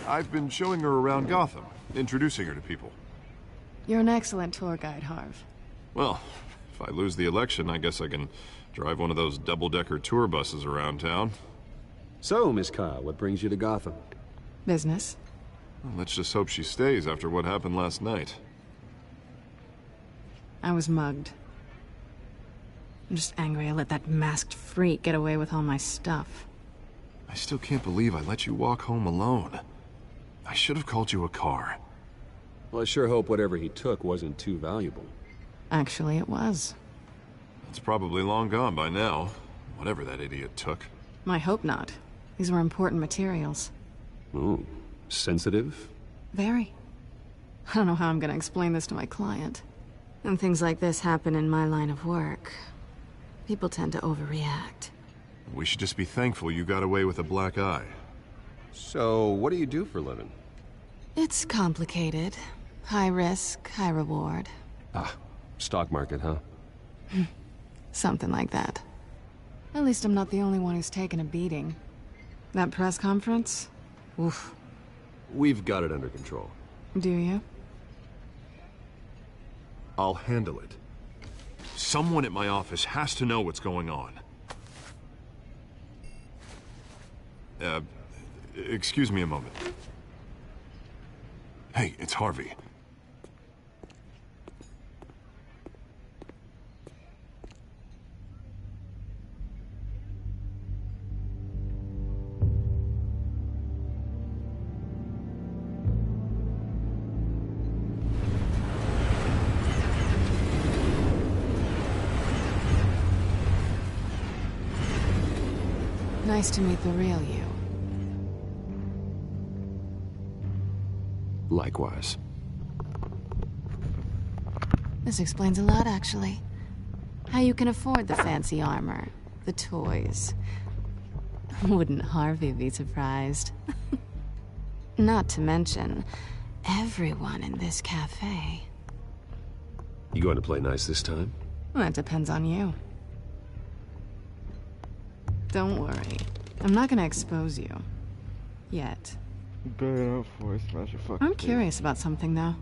I've been showing her around Gotham, introducing her to people. You're an excellent tour guide, Harv. Well, if I lose the election, I guess I can drive one of those double-decker tour buses around town. So, Miss Kyle, what brings you to Gotham? Business. Well, let's just hope she stays after what happened last night. I was mugged. I'm just angry I let that masked freak get away with all my stuff. I still can't believe I let you walk home alone. I should have called you a car. Well, I sure hope whatever he took wasn't too valuable. Actually, it was. It's probably long gone by now, whatever that idiot took. I hope not. These were important materials. Ooh, sensitive? Very. I don't know how I'm gonna explain this to my client. When things like this happen in my line of work, people tend to overreact. We should just be thankful you got away with a black eye. So, what do you do for a living? It's complicated. High risk, high reward. Ah, stock market, huh? Something like that. At least I'm not the only one who's taken a beating. That press conference? Oof. We've got it under control. Do you? I'll handle it. Someone at my office has to know what's going on. Excuse me a moment. Hey, it's Harvey. Nice to meet the real you. Likewise. This explains a lot, actually. How you can afford the fancy armor, the toys. Wouldn't Harvey be surprised? Not to mention, everyone in this cafe. You going to play nice this time? Well, that depends on you. Don't worry. I'm not gonna expose you. Yet. I'm curious about something, though.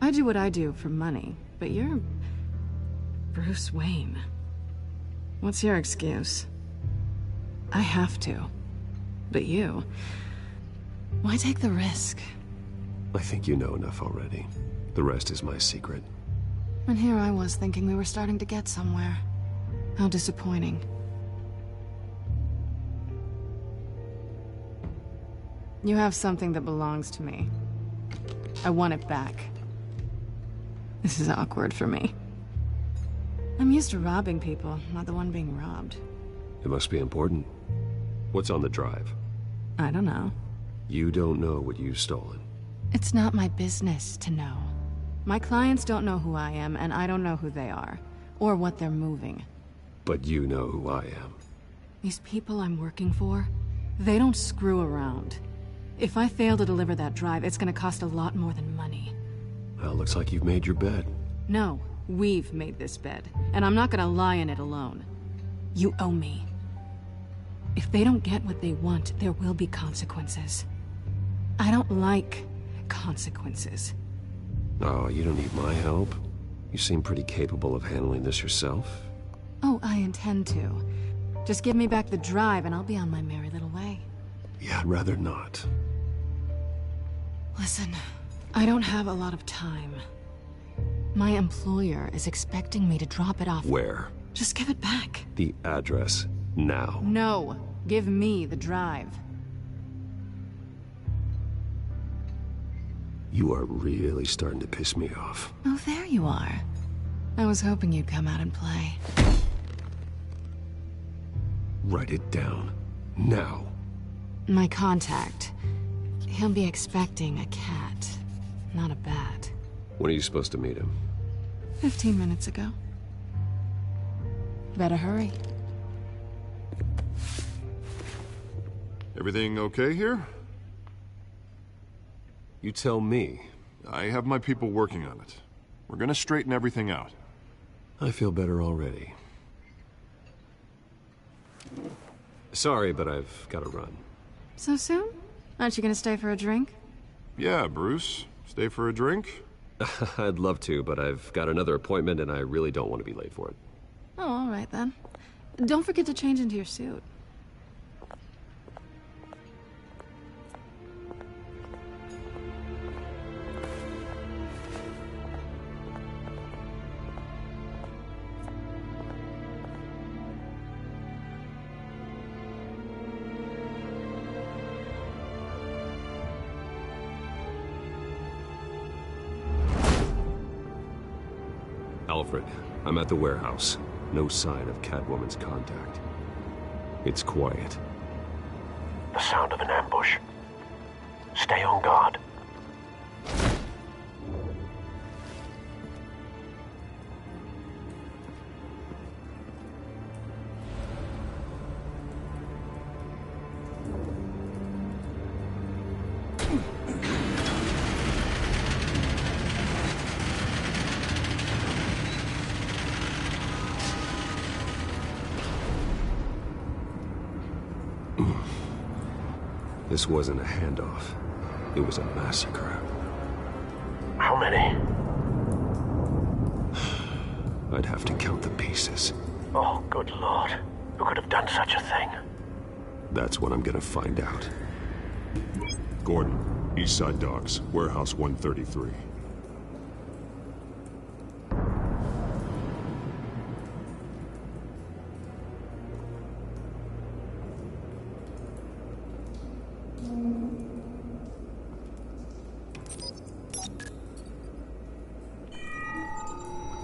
I do what I do for money, but you're... Bruce Wayne. What's your excuse? I have to. But you... Why take the risk? I think you know enough already. The rest is my secret. And here I was thinking we were starting to get somewhere. How disappointing. You have something that belongs to me. I want it back. This is awkward for me. I'm used to robbing people, not the one being robbed. It must be important. What's on the drive? I don't know. You don't know what you've stolen. It's not my business to know. My clients don't know who I am, and I don't know who they are, or what they're moving. But you know who I am. These people I'm working for, they don't screw around. If I fail to deliver that drive, it's gonna cost a lot more than money. Well, looks like you've made your bed. No, we've made this bed, and I'm not gonna lie in it alone. You owe me. If they don't get what they want, there will be consequences. I don't like consequences. Oh, you don't need my help. You seem pretty capable of handling this yourself. Oh, I intend to. Just give me back the drive and I'll be on my merry little way. Yeah, I'd rather not. Listen, I don't have a lot of time. My employer is expecting me to drop it off. Where? Just give it back. The address, now. No, give me the drive. You are really starting to piss me off. Oh, there you are. I was hoping you'd come out and play. Write it down. Now. My contact. He'll be expecting a cat, not a bat. When are you supposed to meet him? 15 minutes ago. Better hurry. Everything okay here? You tell me. I have my people working on it. We're gonna straighten everything out. I feel better already. Sorry, but I've got to run. So soon? Aren't you gonna stay for a drink? Yeah, Bruce. Stay for a drink? I'd love to, but I've got another appointment and I really don't want to be late for it. Oh, all right then. Don't forget to change into your suit. Alfred, I'm at the warehouse. No sign of Catwoman's contact. It's quiet. The sound of an ambush. Stay on guard. This wasn't a handoff. It was a massacre. How many? I'd have to count the pieces. Oh, good lord. Who could have done such a thing? That's what I'm gonna find out. Gordon, East Side Docks, Warehouse 133.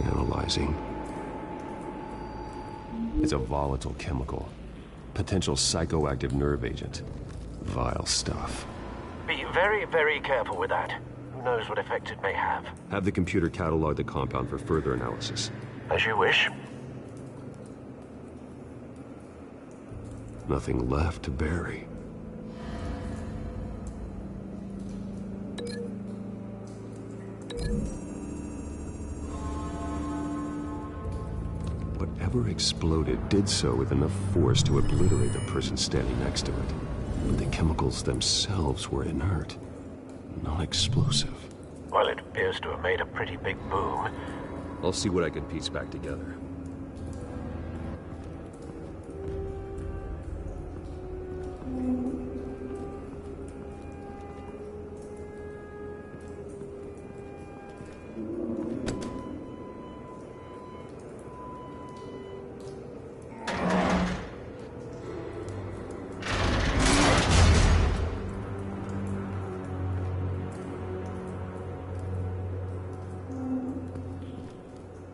Analyzing. It's a volatile chemical. Potential psychoactive nerve agent. Vile stuff. Be very, very careful with that. Who knows what effect it may have. Have the computer catalog the compound for further analysis. As you wish. Nothing left to bury. Whatever exploded did so with enough force to obliterate the person standing next to it. But the chemicals themselves were inert, non-explosive. Well, it appears to have made a pretty big boom. I'll see what I can piece back together.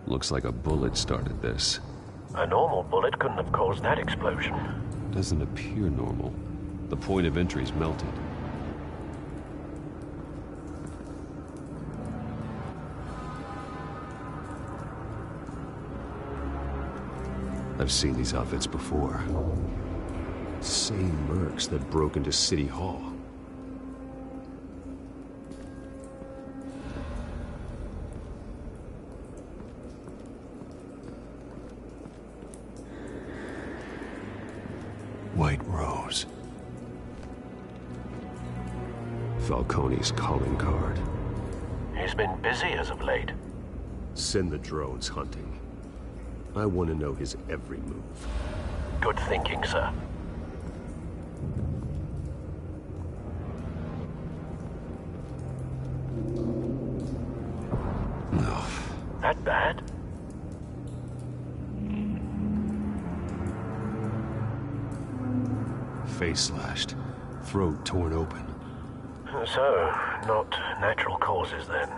Looks like a bullet started this. A normal bullet couldn't have caused that explosion. Doesn't appear normal. The point of entry's melted. I've seen these outfits before. Same mercs that broke into City Hall. White Rose. Falcone's calling card. He's been busy as of late. Send the drones hunting. I want to know his every move. Good thinking, sir. No. That bad? Face slashed, throat torn open. So, not natural causes then.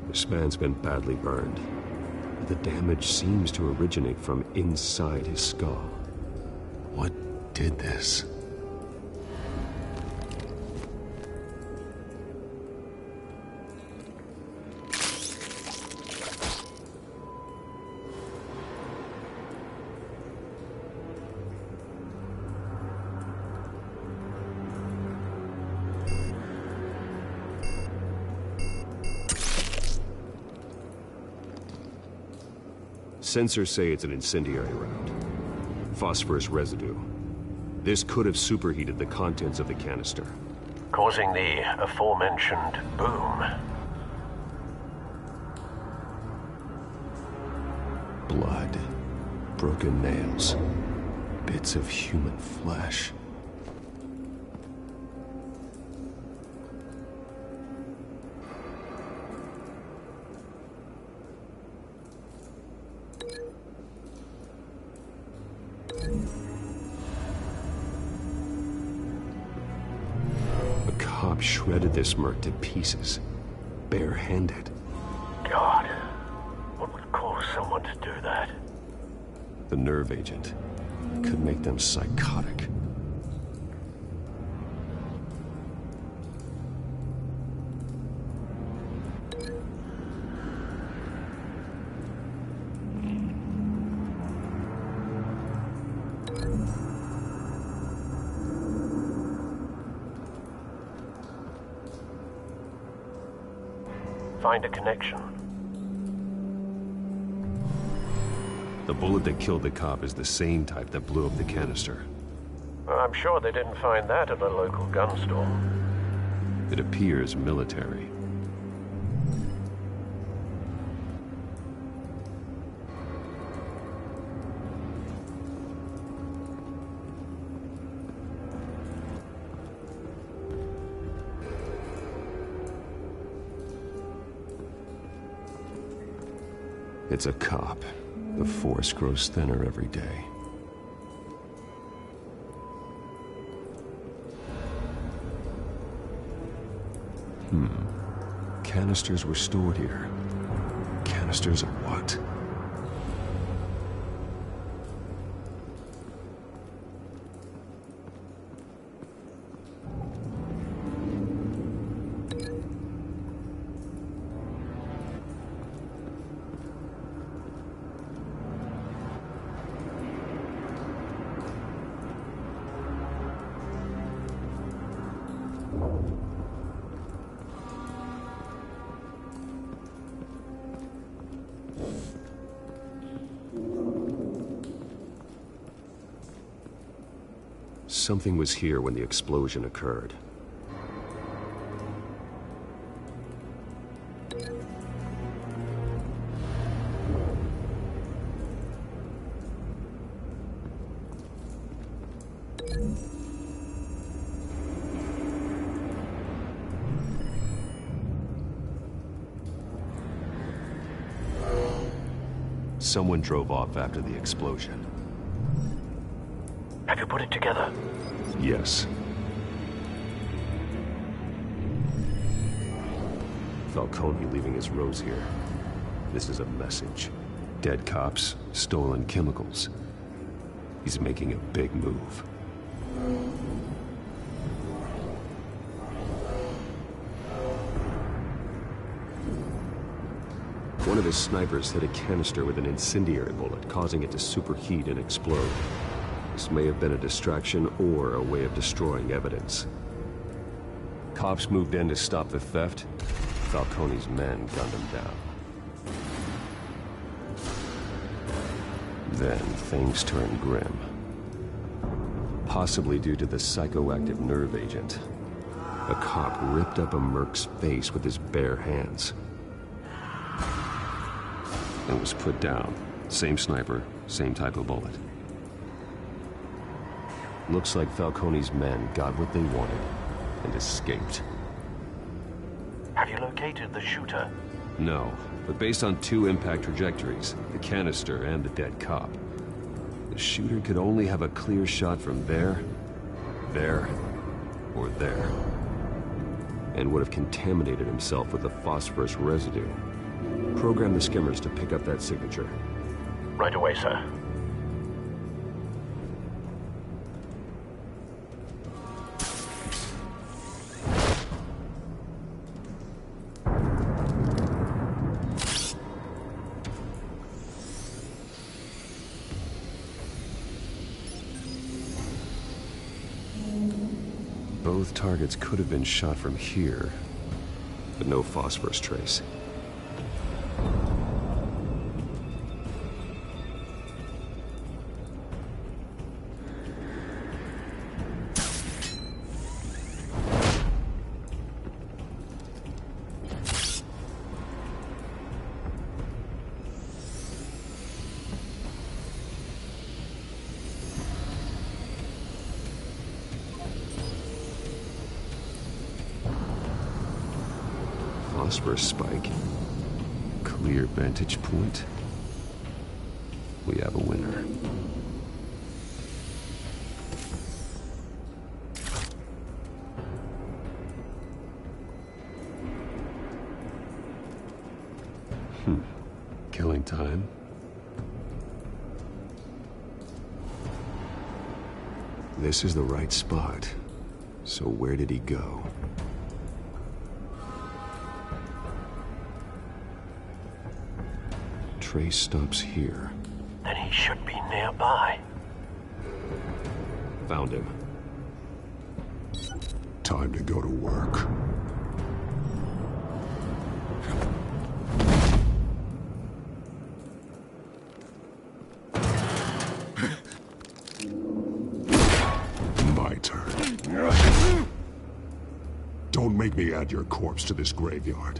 This man's been badly burned. The damage seems to originate from inside his skull. What did this? Sensors say it's an incendiary round. Phosphorus residue. This could have superheated the contents of the canister, causing the aforementioned boom. Blood. Broken nails. Bits of human flesh. Shredded this merc to pieces, bare-handed. God, what would cause someone to do that? The nerve agent could make them psychotic. find a connection. The bullet that killed the cop is the same type that blew up the canister. I'm sure they didn't find that at a local gun store. It appears military. It's a cop. The force grows thinner every day. Canisters were stored here. Canisters of what? Something was here when the explosion occurred. Someone drove off after the explosion. Have you put it together? Yes. Falcone leaving his rose here. This is a message. Dead cops, stolen chemicals. He's making a big move. One of his snipers hit a canister with an incendiary bullet, causing it to superheat and explode. This may have been a distraction or a way of destroying evidence. Cops moved in to stop the theft. Falcone's men gunned him down. Then things turned grim. Possibly due to the psychoactive nerve agent. A cop ripped up a merc's face with his bare hands. And was put down. Same sniper, same type of bullet. Looks like Falcone's men got what they wanted and escaped. Have you located the shooter? No, but based on two impact trajectories, the canister and the dead cop, the shooter could only have a clear shot from there, or there, and would have contaminated himself with the phosphorus residue. Program the skimmers to pick up that signature. Right away, sir. Both targets could have been shot from here, but no phosphorus trace. Phosphorus spike. Clear vantage point. We have a winner. Killing time. This is the right spot. So where did he go? Trace stops here. Then he should be nearby. Found him. Time to go to work. Don't make me add your corpse to this graveyard.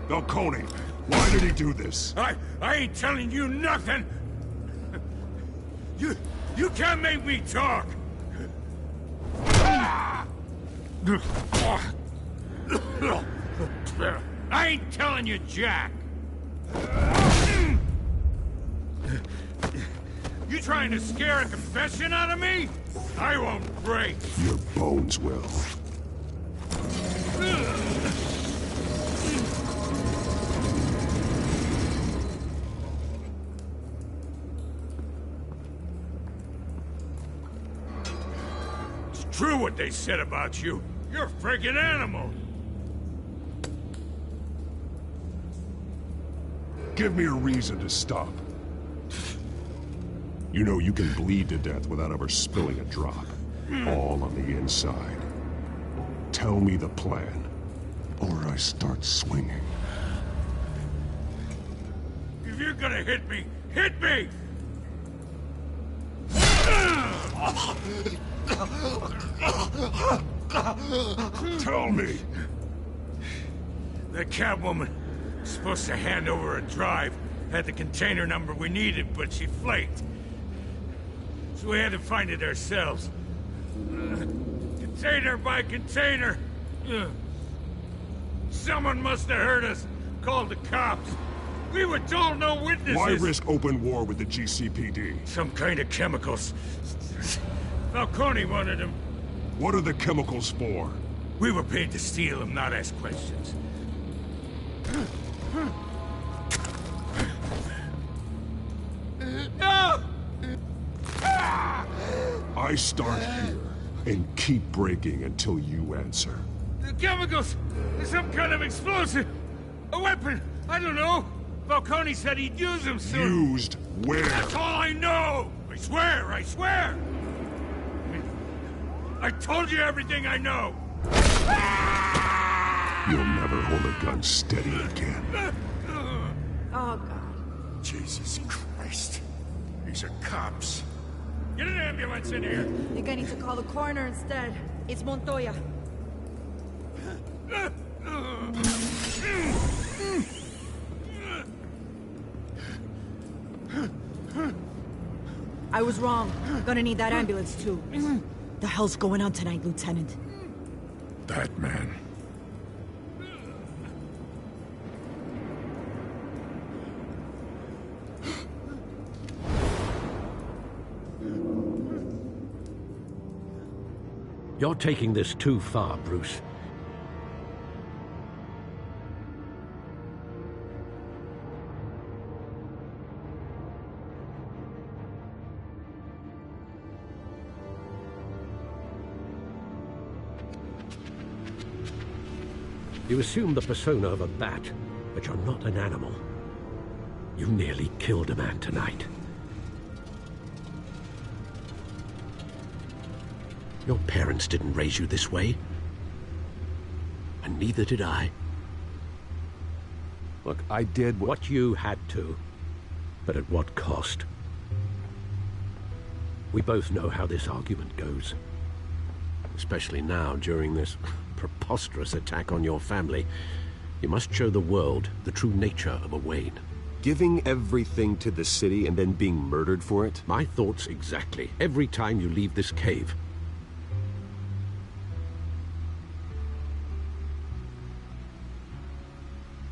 Falcone, why did he do this? I ain't telling you nothing! You can't make me talk! I ain't telling you, Jack! You trying to scare a confession out of me? I won't break! Your bones will. It's true what they said about you. You're a freaking animal! Give me a reason to stop. You know you can bleed to death without ever spilling a drop. All on the inside. Tell me the plan, or I start swinging. If you're gonna hit me, hit me! Tell me! The Catwoman was supposed to hand over a drive. Had the container number we needed, but she flaked. So we had to find it ourselves. Container by container. Someone must have heard us. Called the cops. We were told no witnesses. Why risk open war with the GCPD? Some kind of chemicals. Falcone wanted them. What are the chemicals for? We were paid to steal them, not ask questions. No! I start here and keep breaking until you answer. The chemicals! Some kind of explosive! A weapon! I don't know! Falcone said he'd use them soon! Used where? That's all I know! I swear! I swear! I told you everything I know! You'll never hold a gun steady again. Oh, God. Jesus Christ. These are cops. Get an ambulance in here! I think I need to call the coroner instead. It's Montoya. I was wrong. Gonna need that ambulance, too. The hell's going on tonight, Lieutenant? Batman. You're taking this too far, Bruce. You assume the persona of a bat, but you're not an animal. You nearly killed a man tonight. Your parents didn't raise you this way. And neither did I. Look, I did what you had to. But at what cost? We both know how this argument goes. Especially now, during this preposterous attack on your family. You must show the world the true nature of a Wayne. Giving everything to the city and then being murdered for it? My thoughts exactly. Every time you leave this cave.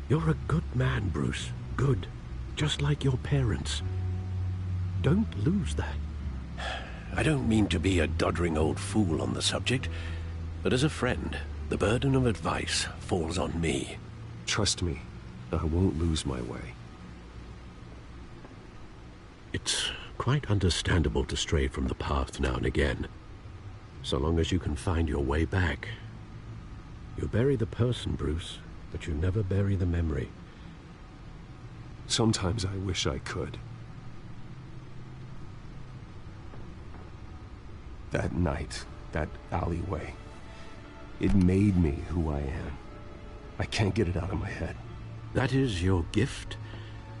You're a good man, Bruce. Good. Just like your parents. Don't lose that. I don't mean to be a doddering old fool on the subject, but as a friend, the burden of advice falls on me. Trust me, I won't lose my way. It's quite understandable to stray from the path now and again. So long as you can find your way back. You bury the person, Bruce, but you never bury the memory. Sometimes I wish I could. That night, that alleyway, it made me who I am. I can't get it out of my head. That is your gift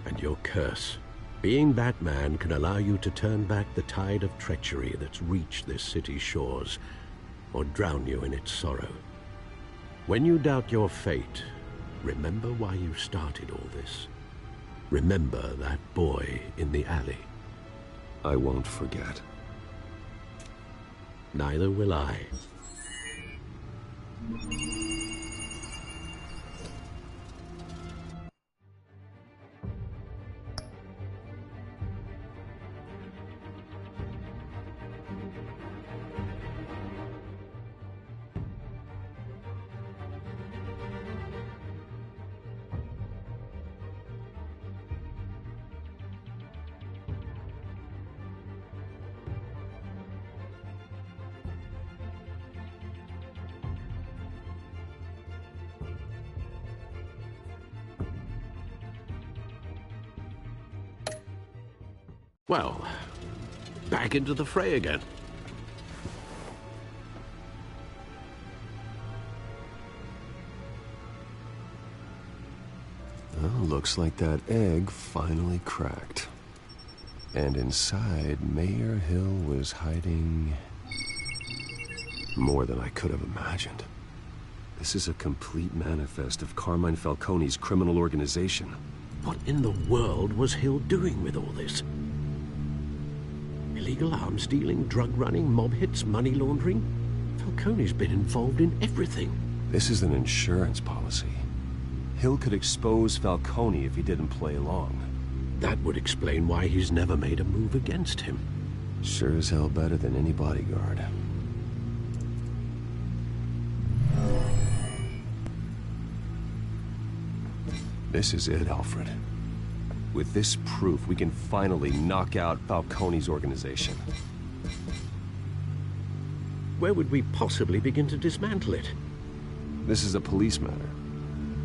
and your curse. Being Batman can allow you to turn back the tide of treachery that's reached this city's shores, or drown you in its sorrow. When you doubt your fate, remember why you started all this. Remember that boy in the alley. I won't forget. Neither will I. Well, back into the fray again. Well, looks like that egg finally cracked. And inside, Mayor Hill was hiding more than I could have imagined. This is a complete manifest of Carmine Falcone's criminal organization. What in the world was Hill doing with all this? Illegal arms dealing, drug running, mob hits, money laundering? Falcone's been involved in everything. This is an insurance policy. Hill could expose Falcone if he didn't play along. That would explain why he's never made a move against him. Sure as hell better than any bodyguard. This is it, Alfred. With this proof, we can finally knock out Falcone's organization. Where would we possibly begin to dismantle it? This is a police matter.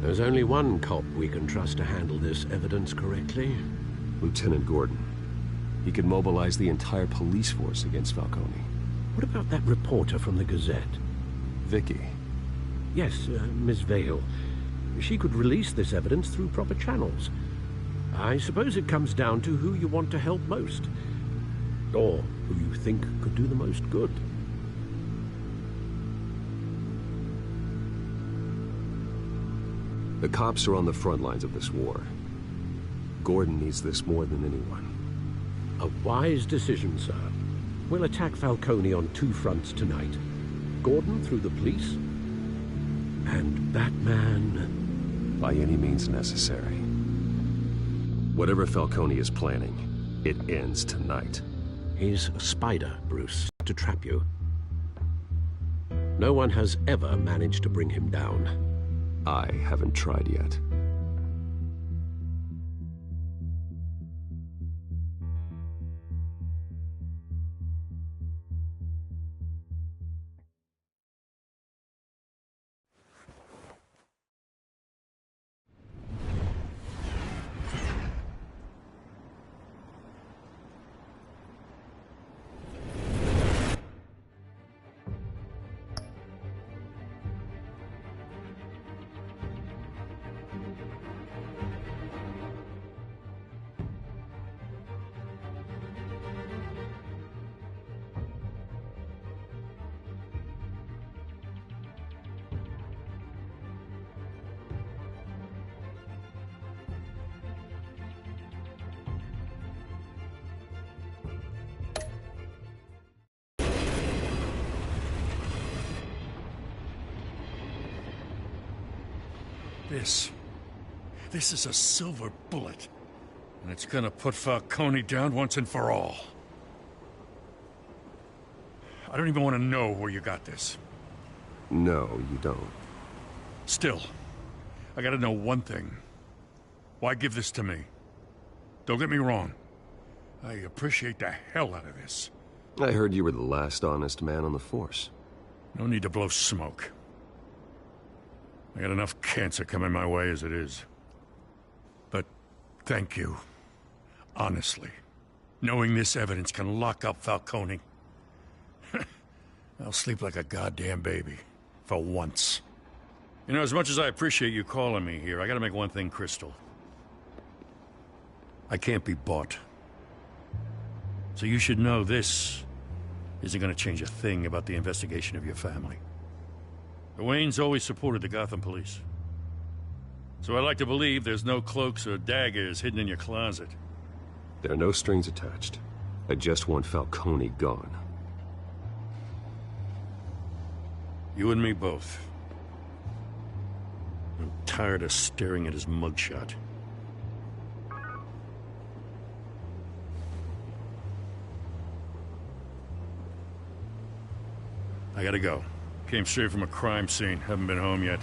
There's only one cop we can trust to handle this evidence correctly. Lieutenant Gordon. He could mobilize the entire police force against Falcone. What about that reporter from the Gazette? Vicky. Yes, Miss Vale. She could release this evidence through proper channels. I suppose it comes down to who you want to help most. Or who you think could do the most good. The cops are on the front lines of this war. Gordon needs this more than anyone. A wise decision, sir. We'll attack Falcone on two fronts tonight. Gordon through the police, and Batman... by any means necessary. Whatever Falcone is planning, it ends tonight. He's a spider, Bruce, to trap you. No one has ever managed to bring him down. I haven't tried yet. This is a silver bullet. And it's gonna put Falcone down once and for all. I don't even want to know where you got this. No, you don't. Still, I gotta know one thing. Why give this to me? Don't get me wrong. I appreciate the hell out of this. I heard you were the last honest man on the force. No need to blow smoke. I got enough cancer coming my way as it is. But thank you. Honestly. Knowing this evidence can lock up Falcone. I'll sleep like a goddamn baby. For once. You know, as much as I appreciate you calling me here, I gotta make one thing crystal. I can't be bought. So you should know this isn't gonna change a thing about the investigation of your family. The Waynes always supported the Gotham police. So I like to believe there's no cloaks or daggers hidden in your closet. There are no strings attached. I just want Falcone gone. You and me both. I'm tired of staring at his mugshot. I gotta go. Came straight from a crime scene. Haven't been home yet.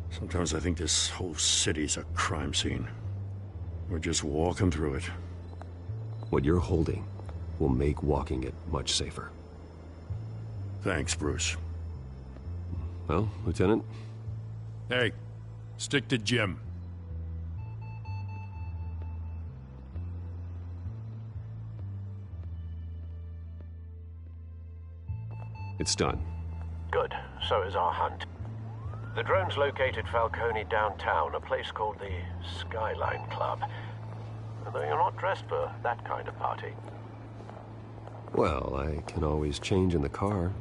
Sometimes I think this whole city's a crime scene. We're just walking through it. What you're holding will make walking it much safer. Thanks, Bruce. Well, Lieutenant? Hey, stick to Jim. It's done. Good. So is our hunt. The drone's located Falcone downtown, a place called the Skyline Club. Although you're not dressed for that kind of party. Well, I can always change in the car.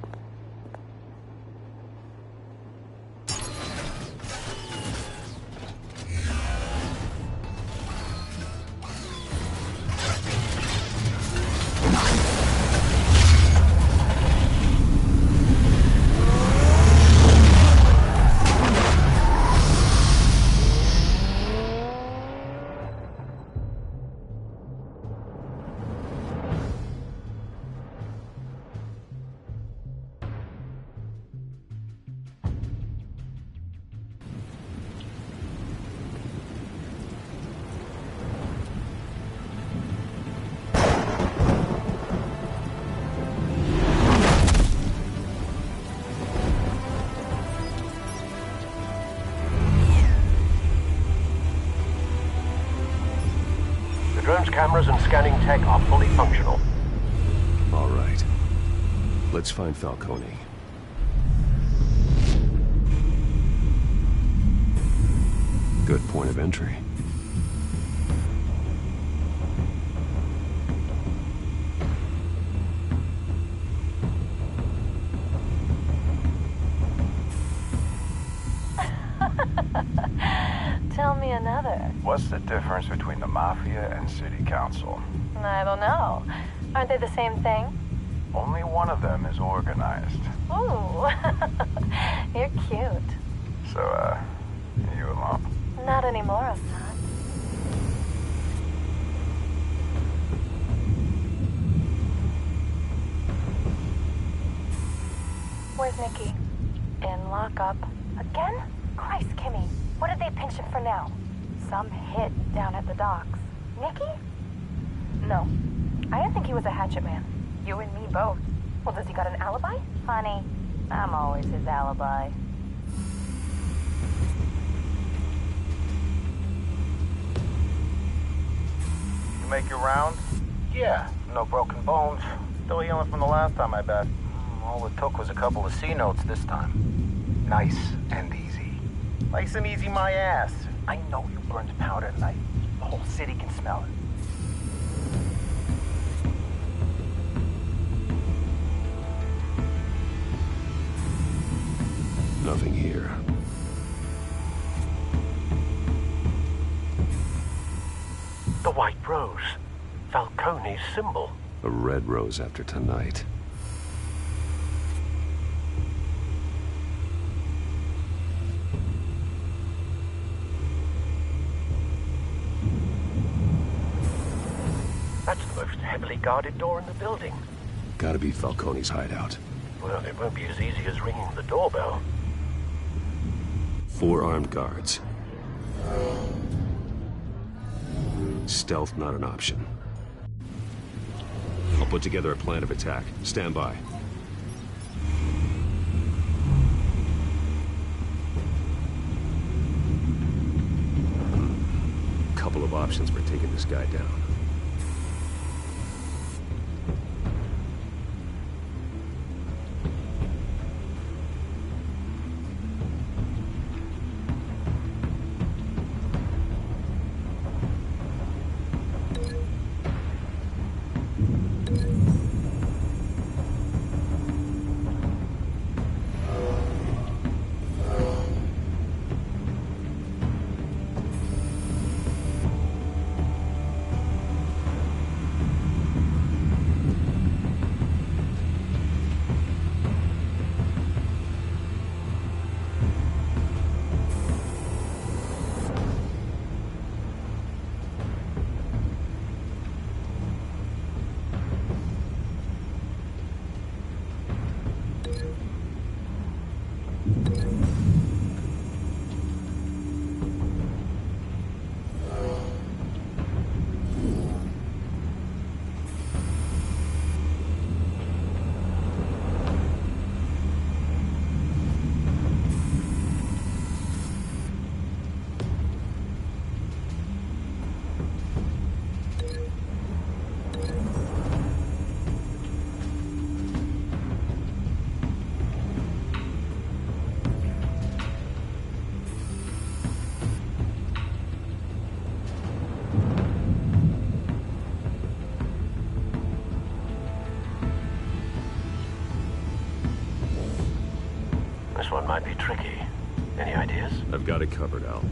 Drone's cameras and scanning tech are fully functional. All right. Let's find Falcone. Good point of entry. Tell me another. What's the difference between the Mafia and City Council? I don't know. Aren't they the same thing? Only one of them is organized. Ooh, you're cute. So, you alone? Not anymore, Assad. Where's Nikki? In lockup. Again? Christ, Kimmy. What did they pinch him for now? Some hit down at the docks. Nikki? No. I didn't think he was a hatchet man. You and me both. Well, does he got an alibi? Honey, I'm always his alibi. You make your rounds? Yeah, no broken bones. Still healing from the last time, I bet. All it took was a couple of C notes this time. Nice and easy. Nice and easy, my ass. I know you burned powder tonight. The whole city can smell it. Nothing here. The white rose. Falcone's symbol. A red rose after tonight. That's the most heavily guarded door in the building. Gotta be Falcone's hideout. Well, it won't be as easy as ringing the doorbell. 4 armed guards. Stealth not an option. I'll put together a plan of attack. Stand by. Couple of options for taking this guy down. This one might be tricky. Any ideas? I've got it covered, Al.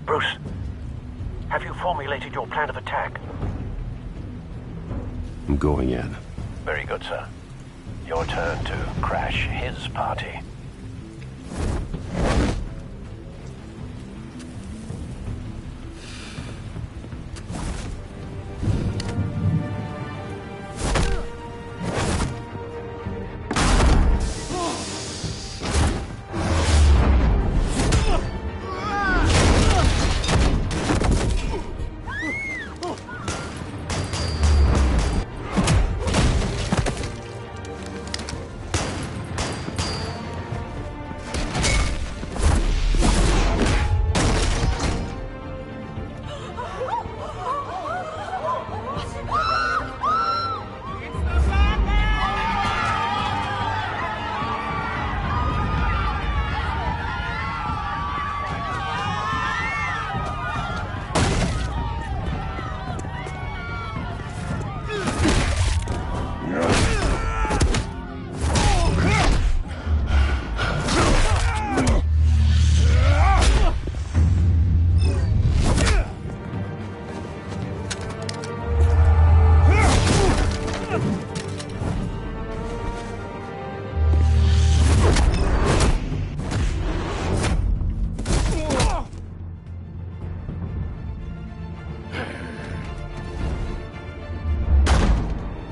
Bruce, have you formulated your plan of attack? I'm going in. Very good, sir. Your turn to crash his party.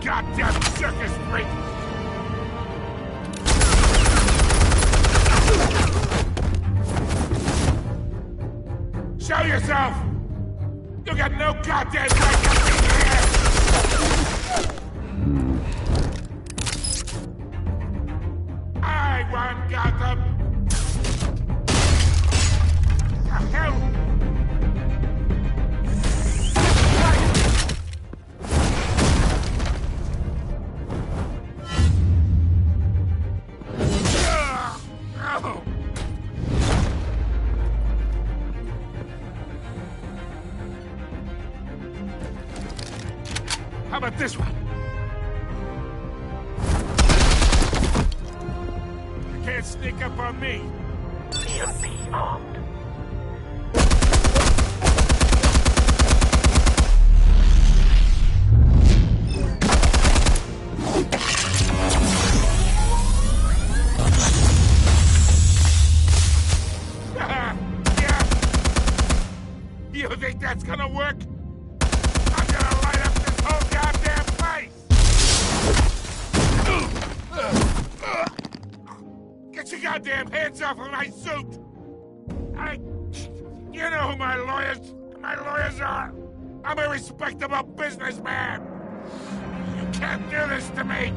Goddamn circus freak! Show yourself! You got no goddamn right to be here! I won Gotham! The hell? How about this one? You can't sneak up on me. EMP armed. Yeah. You think that's gonna work? I'm gonna light up this whole goddamn place! Get your goddamn hands off of my suit! You know who my lawyers are! I'm a respectable businessman! You can't do this to me!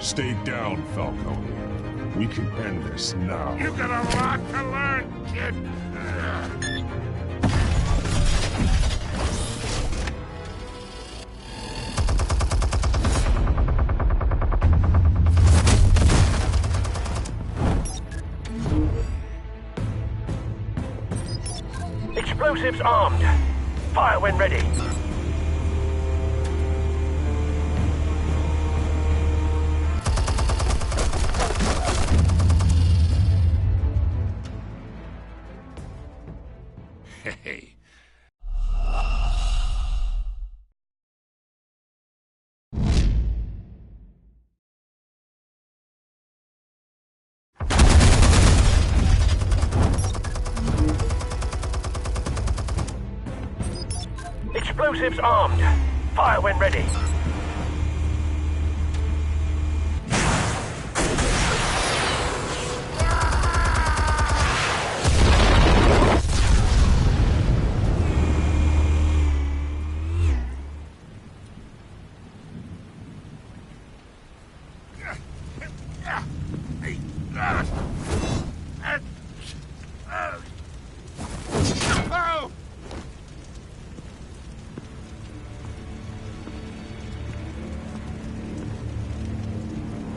Stay down, Falcone. We can end this now. You got a lot to learn, kid! Explosives armed. Fire when ready. Hey. Explosives armed. Fire when ready.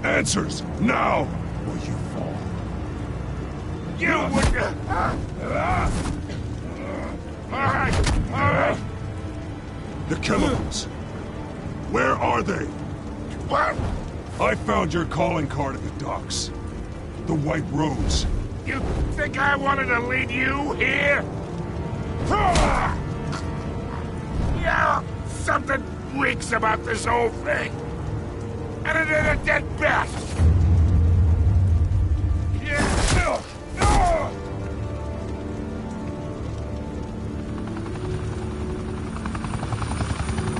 Answers, now, or you fall. You would... All right. The chemicals. Where are they? What? I found your calling card at the docks. The White Rose. You think I wanted to lead you here? Yeah, something reeks about this whole thing. And it is a dead best.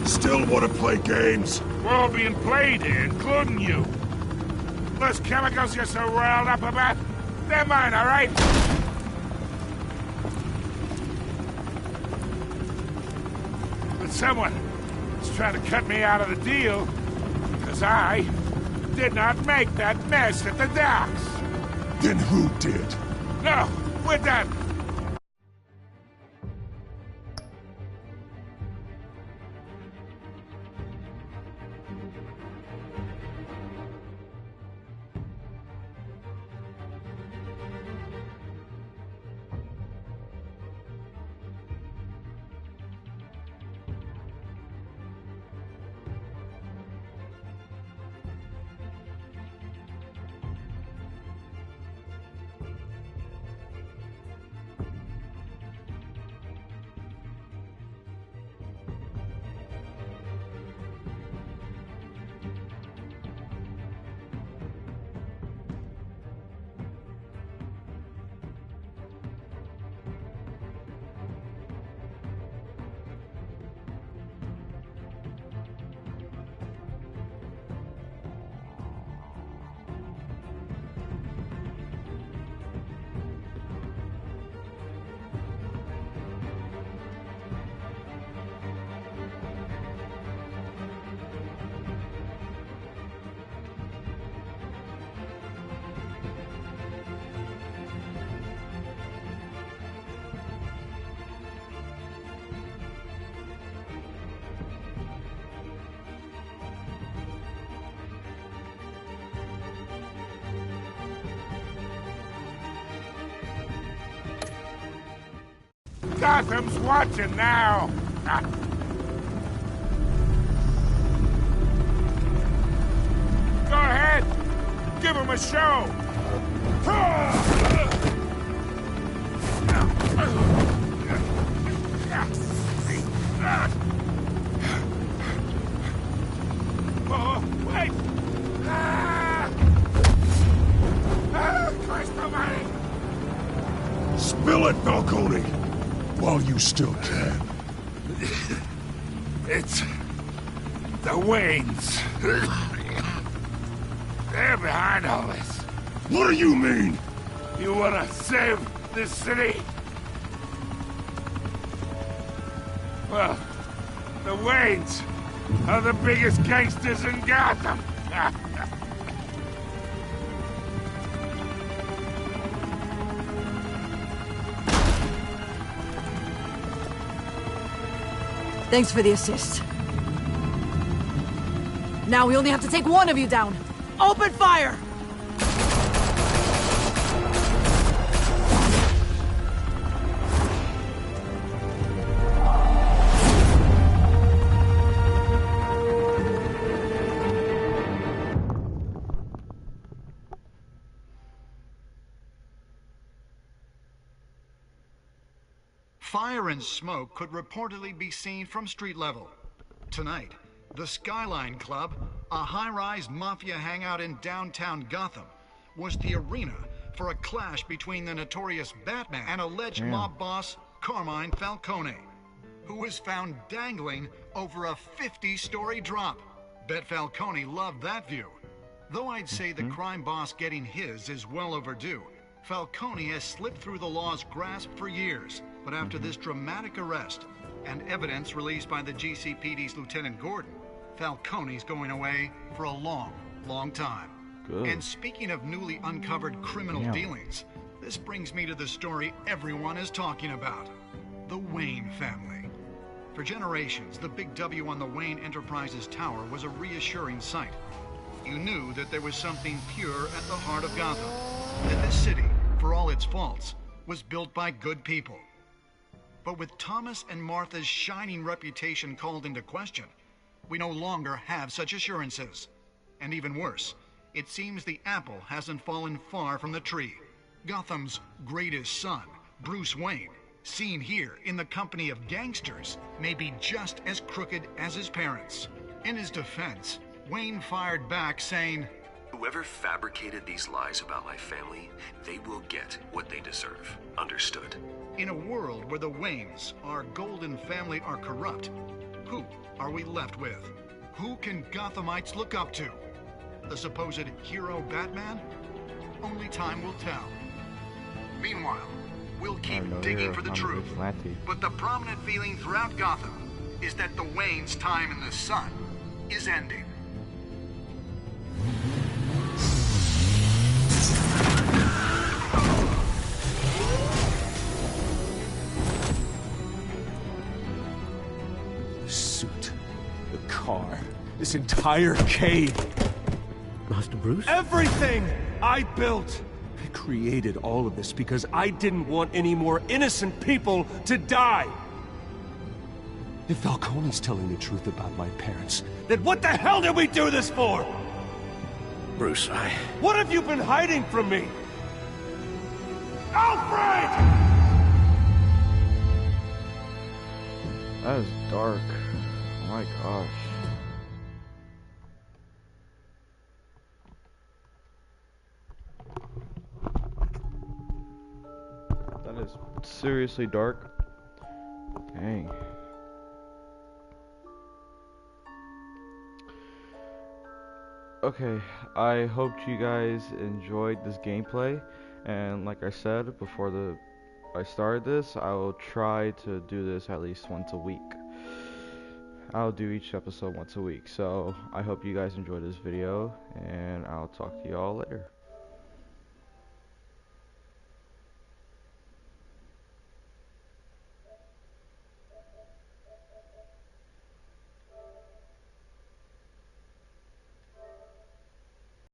Still want to play games? We're all being played here, including you. Those chemicals you're so riled up about, they're mine, all right? But someone is trying to cut me out of the deal, because I did not make that mess at the docks. Then who did? No, we're done. Gotham's watching now. Go ahead. Give him a show. Oh, wait. Christ almighty. Spill it, Falcone! While you still can. It's the Waynes. They're behind all this. What do you mean? You want to save this city? Well, the Waynes are the biggest gangsters in Gotham. Thanks for the assist. Now we only have to take one of you down. Open fire! Fire and smoke could reportedly be seen from street level. Tonight, the Skyline Club, a high-rise mafia hangout in downtown Gotham, was the arena for a clash between the notorious Batman and alleged mob boss Carmine Falcone, who was found dangling over a 50-story drop. Bet Falcone loved that view. Though I'd say the crime boss getting his is well overdue, Falcone has slipped through the law's grasp for years. But after this dramatic arrest and evidence released by the GCPD's Lieutenant Gordon, Falcone's going away for a long, long time. Good. And speaking of newly uncovered criminal dealings, this brings me to the story everyone is talking about. The Wayne family. For generations, the big W on the Wayne Enterprises tower was a reassuring sight. you knew that there was something pure at the heart of Gotham. That this city, for all its faults, was built by good people. But with Thomas and Martha's shining reputation called into question, we no longer have such assurances. And even worse, it seems the apple hasn't fallen far from the tree. Gotham's greatest son, Bruce Wayne, seen here in the company of gangsters, may be just as crooked as his parents. In his defense, Wayne fired back saying, "Whoever fabricated these lies about my family, they will get what they deserve. Understood?" In a world where the Waynes, our golden family, are corrupt, who are we left with? Who can Gothamites look up to? The supposed hero Batman? Only time will tell. Meanwhile, we'll keep digging for the truth. But the prominent feeling throughout Gotham is that the Waynes' time in the sun is ending. The suit, the car, this entire cave. Master Bruce? Everything I built! I created all of this because I didn't want any more innocent people to die! If Falcone's telling the truth about my parents, then what the hell did we do this for? Bruce, What have you been hiding from me? Alfred! That is dark. Oh my gosh. That is seriously dark. Dang. Okay, I hope you guys enjoyed this gameplay, and like I said before I started this, I will try to do this at least once a week. I'll do each episode once a week, so I hope you guys enjoyed this video, and I'll talk to y'all later.